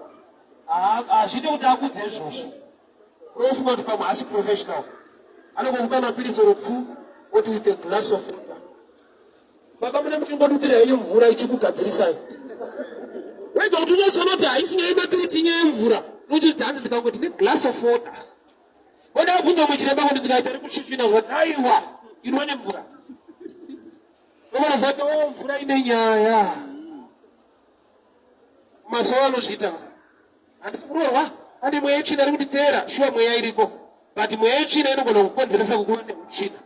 Hazvidi kuti akudze izvozvo. Unofunga kuti pamwe asi professional. Anokupa mapirizi ropfu oti with a glass of water. Baba mune muchingodutira henyu mvura ichikugadzirisai. Wega kuti unoziona kuti haisi nyaya yemapiriti nyaya yemvura. Unoti dhanda ndikangoti ne glass of water. Wada kubvunza mumwe chiremba kuti ndikaita ari kusvisvina zvati aiwa inwa nemvura. Nomana zvati mvura ine nyaya. Mazuva anozviita. Handisi kurorwa. Andi mweya yetsvina iri kunditeera. Shuwa mweya iriko. But mweya yetsvina inogona kukonzeresa kukura neutsvina.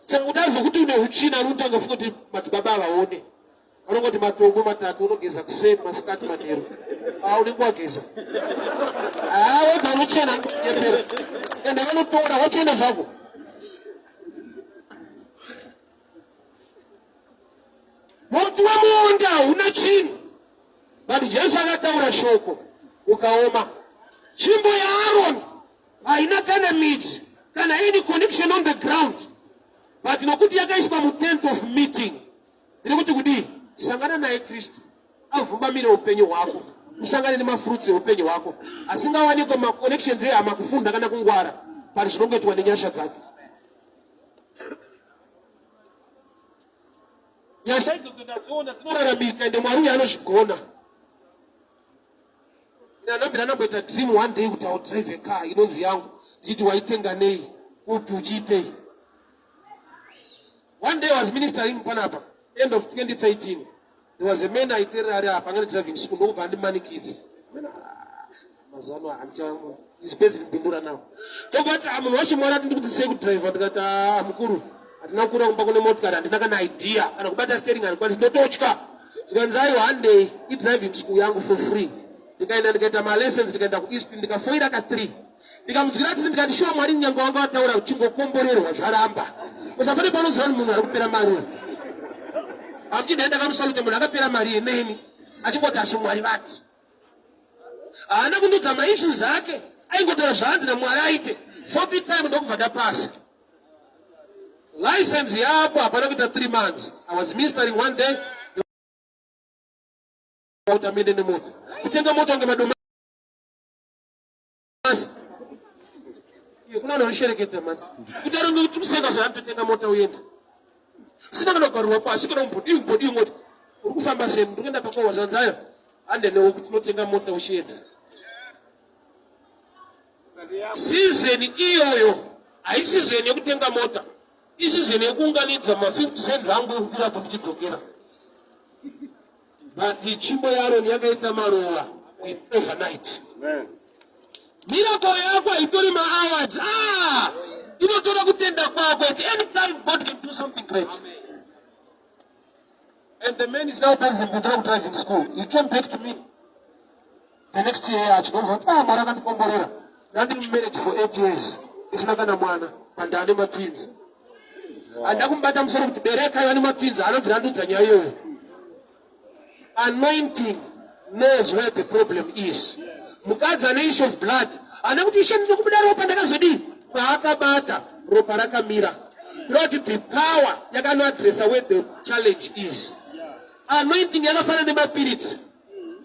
Saka kuti azokuti une utsvina unotanga kufunga kuti madzibaba avaone. Vanongoti matombo matatu unogeza kuseni masikati manheru. Unenge wageza. Wega unochena yapera. Ende vanotora wachena zvako. Muti wemuonda una chinhu. But Jesu akataura shoko ukaoma. Tsvimbo yaAaron haina kana midzi kana any connection on the ground. But nokuti yakaiswa mutent of meeting. Ndiri kuti kudii? Sangana naye Kristu. Avhumbamire upenyu hwako. Musangane nemafruits eupenyu hwako. Asingawanikwa maconnection ndiye amakufunda kana kungwara. Pari zvinongoitwa nenyasha dzake. Nyasha idzodzo ndadziona dzinoraramika ende Mwari uyu anozvigona. Na nobvira namboita dream one day kuti I will drive a car inonzi yangu. Ndichiti waitenga nei? Upi uchiitei? One day I was ministering panapa, end of 2013. There was a man I tell her driving school over and money kids. He's based in Bindura now. But I'm watching one to say good driver that Mukuru. At now Kura Bakone Motka and an idea and a better steering and quite no touchka. So one day he driving school young for free. The guy that get my lessons to get up east in the Cafoida at 3. Becomes gratis and got show Marine and Gonga Tower of Chingo Comborero of Haramba. Was a very bonus on Piramari. I'm just going to salute Piramari name. I think what I saw my rat. I'm not going to tell my issues. I go to the Shanti and Moraite. 40 times dog for that pass. License, yeah, but I got 3 months. I was ministering one day. I made in the mood. You think I'm not talking about the you cannot share it, man. You don't know 2 seconds. I have to take a motor wind. It's not going to pass. You don't put you what you find saying, doing that was on Zion. And then you not take a motor shade. Season EOO. I season you take a motor. This is in a Gunga needs a 50 cents angle without together. But the Chiboyaro Yagata Marua with overnight. Miracle Yagua, Itorima hours. You don't know to tend the anytime God can do something great. And the man is now based in the driving school. He came back to me the next year at Maragan Comborera. Nothing married for 8 years. It's not gonna one and the animal twins. And I'm Madam Sort of Bereka animal twins. I don't know. Anointing knows where the problem is. Mukads an issue of blood. And I'm teaching you to open the Gazudi. Bata Bata, Roparaka Mira. Lord, the power, you cannot address where the challenge is. Anointing, you're not finding the spirits.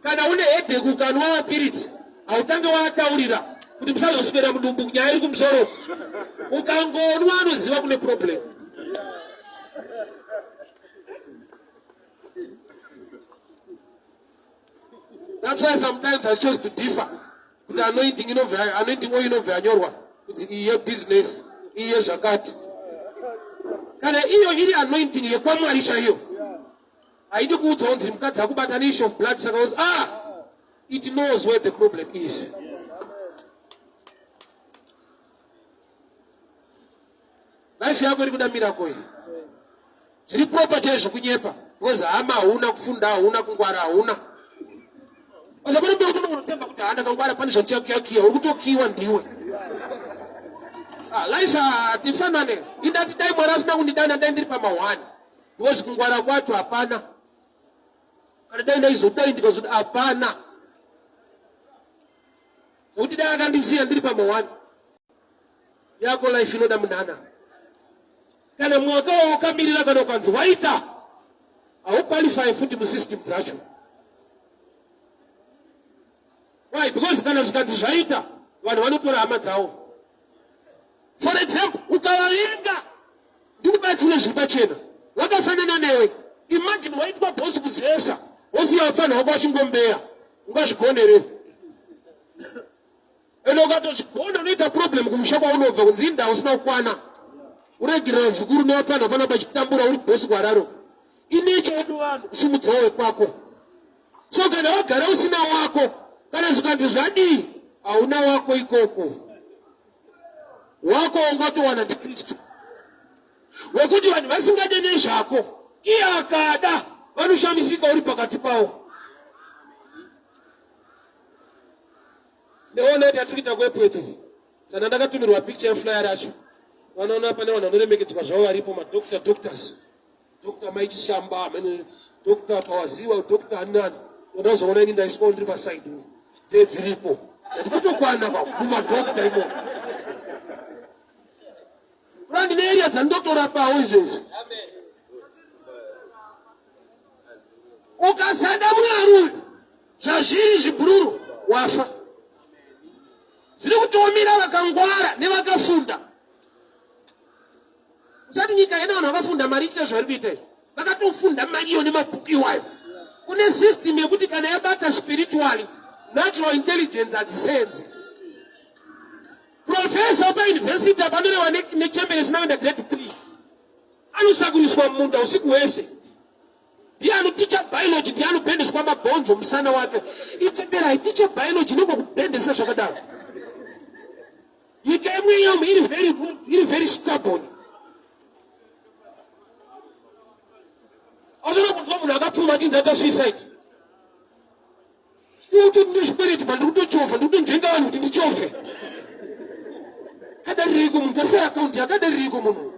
Can I only eat the cook and one spirit? I'll thank you what I will. Put himself to spare him to book Yakum Soro. Who can go on one is the problem. That's why sometimes I choose to differ with the anointing, anointing oil of Vanyorwa. With your business, your zakat. Can I hear anointing? You come and show you. I do good on him, cut about an issue of blood. It knows where the problem is. Life you have very good miracle. The properties kunyepa because ama una kufunda una kungwara una. Kwa sababu ndio unataka kutaana kungwara panisho kia ukutokiwa ndiwe. Life tifanane. In that time warasna kunidana ndendiri pama wani. Because kungwara kwatu hapana. Kanadenda hizo dai ndiko hapana. Utidana kandisia ndiri pama wani. Yako life inoda mnana. Kana mwaka ukamilira kana kwanza waita au qualify football system zacho. Why? Because kana zikati zaita wanotora amadzao. For example, ukawalinga ndikubatsira zvipachena wakafanana newe. Imagine waitwa boss kuzesa osiyafana wakwachingombeya ungazvigonere. Ukatozvigona unoita problem kumushaka unobva kunzinda usina kukwana. Uregira zvikuru newapana pana pachitambura uri bosi kwararo. Inecho edu vanhu kusumudzawo kwako. So kana wagara usina wako, kana zvikanzi zvadii, hauna wako ikoko. Wako ungatowana ndiKristu. Wekuti vanhu vasingade nezvako, iye akada, vanoshamisika uri pakati pavo. Neona kuti atirikuita kwepwete. Sana ndakatumirwa picture flyer yacho. Wanaona hapa leo wanameremekedzwa zvavo varipo doctors. Dr. Mike Samba, Dr. Pawaziwa, Dr. Annan. Unazoona ini ndaiswa ndiri paside. Dziripo. Ndikutokwana kuma doctor imo. Brand new area dzandoktora pawo izvezvi. Ukasada Mwari zvazviri zvibururu wafa. Zviri kutomira vakangwara nevakafunda. Usati nyika ina vanhu vakafunda mari chite zvari kuita. Vakatofunda mariyo nemabhuku iwayo. Kune system yekuti kana yabata spiritually natural intelligence hadzisenzi. Professor pa university apanolewa nechambere sinaenda grade 3 anosakuriswa munda usiku wese. Ndiye anoticha biology, ndiye anopendeswa mabhonzo musana wake. Ichembera haiticha biology nokupendesa zvakadaro. Nyika imwe yomu iri very stubborn. Azona kunzwa munhu akapfuma achinzi aita suicide. Kuti ndizvipereti pandikutochova ndikutonzvenga vanhu kuti ndichove. Akadariko munhu tasai akaunti akadariko munhu.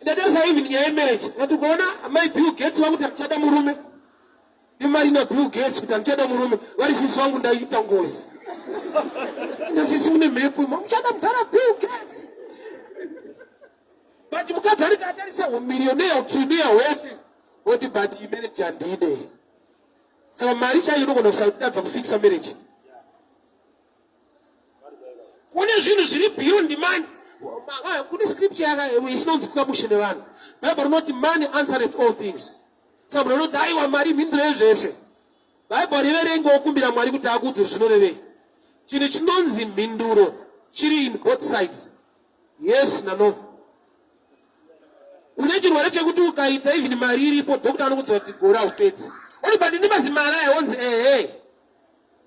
Ndatarisa hivi nyaya yemarriage. Natukuona amai Bill Gates vakuti achada murume. Imarina Bill Gates kuti achada murume. Vari sisi wangu ndaita ngozi. Sisi mune mhepo muchada mudhara Bill Gates. But mukadzi ari katarisa millionaire trillionaire wese. Oti but marriage handide. Saka mari chayo inogona kusatadza kufikisa marriage. Kune zvinhu zviri beyond money. Kune scripture isinonzi kukamushe nevanhu. Bible rinoti money answereth all things. Saka munhu anoti aiwa mari mhinduro yezvese. Bible riverenga okumbira Mwari kuti akuti zvinorevei. Chinhu chinonzi mhinduro chiri in both sides. Yes na no. Une chirwere chekuti ukaita even mari iripo dokta anokuudza kuti gora upedzi. Uri but ndimazi mari ayonzi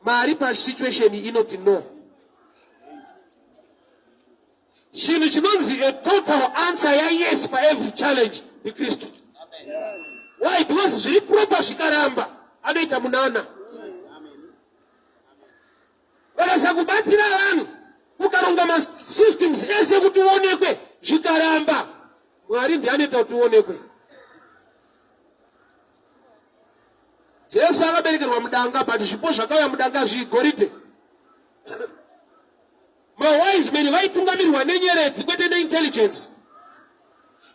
mari pasituation inoti no. Chinhu chinonzi a total answer ya yes for every challenge ni Kristu. Why? Because zviri proper zvikaramba anoita munana. Vakasa kubatsira vanhu ukaronga masystems ese kuti uonekwe zvikaramba Mwari ndiye anoita kuti uonekwe. Jesu akaberekerwa mudanga but zvipo zvakauya mudanga zvigoridhe. Mawise men vaitungamirirwa nenyeredzi kwete neintelligence.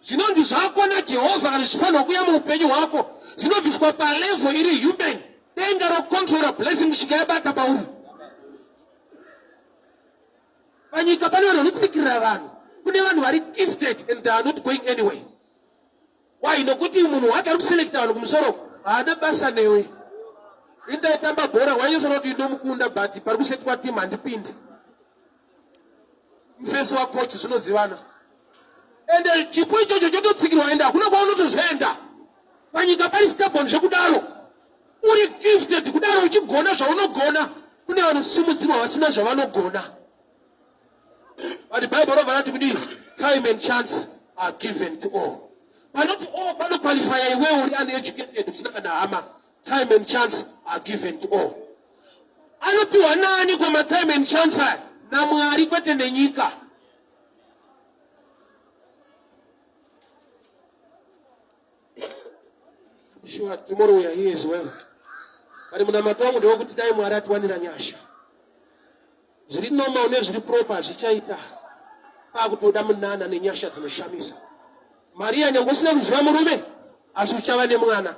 Zvinonzi zvako naJehovha kana zvifanirwa kuuya muupenyu hwako zvinobviswa palevel iri human. Denga rokontrora blessing kusvika yabata pauri. Panyika pane vanhu vanotsikirira vanhu. Kune vanhu vari gifted and they are not going anywhere. Why? Nokuti munhu wacho ari kuselekta vanhu kumusoro haana basa newe. Indaitamba bhora wanyosora kuti ndomukunda but pari kusetwa team handipindi. Mufesi wakochi zvinozivana. Ende chipo ichocho chototsikirwa enda hakuna kwaunotozoenda. Panyika pari stubborn zvekudaro. Uri gifted kudaro uchigona zvaunogona. Kune vanosimudzirwa vasina zvavanogona. But the Bible overlays kudii time and chance are given to all. But not all pano qualify iwe uri uneducated usina kana hama. Time and chance are given to all. Anopiwa nani kwa time and chance na Mwari kwete nenyika. Sure, tomorrow we are here as well. But muna matongo ndio kuti dai Mwari atiwanira nyasha. Zviri normal nezviri proper zvichaita. Pakutoda munana nenyasha dzinoshamisa. Maria nyangosina kuziva murume asi uchava nemwana.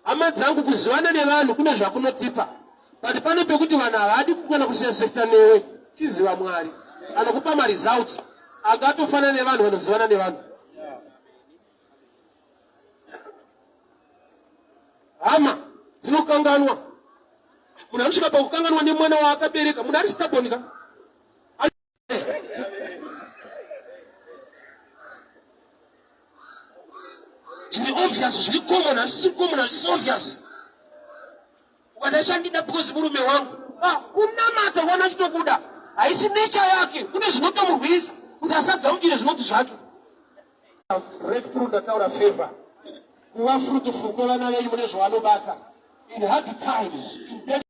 Hama dzangu kuzivana nevanhu kune zvakunotipa. But pano pekuti vanhu havadi kukona kusiyaseta newe chiziva Mwari. Anokupa maresults angatofana nevanhu vanozivana nevanhu. Hama dzinokanganwa. Munhu anosvika pakukanganwa nemwana waakabereka. Munhu ari stubborn ka? Zviri obvious, zviri common, asisi common, asisi obvious. Ukatachandida because murume wangu. Kunamata wana chitokuda. Haisi nature yake. Kune zvinotomurwisa. Kuti asagamuchire zvinoti zvake. Breakthrough ndataura favor. Kuva fruitful kwevana venyu mune zvavanobata. In hard times.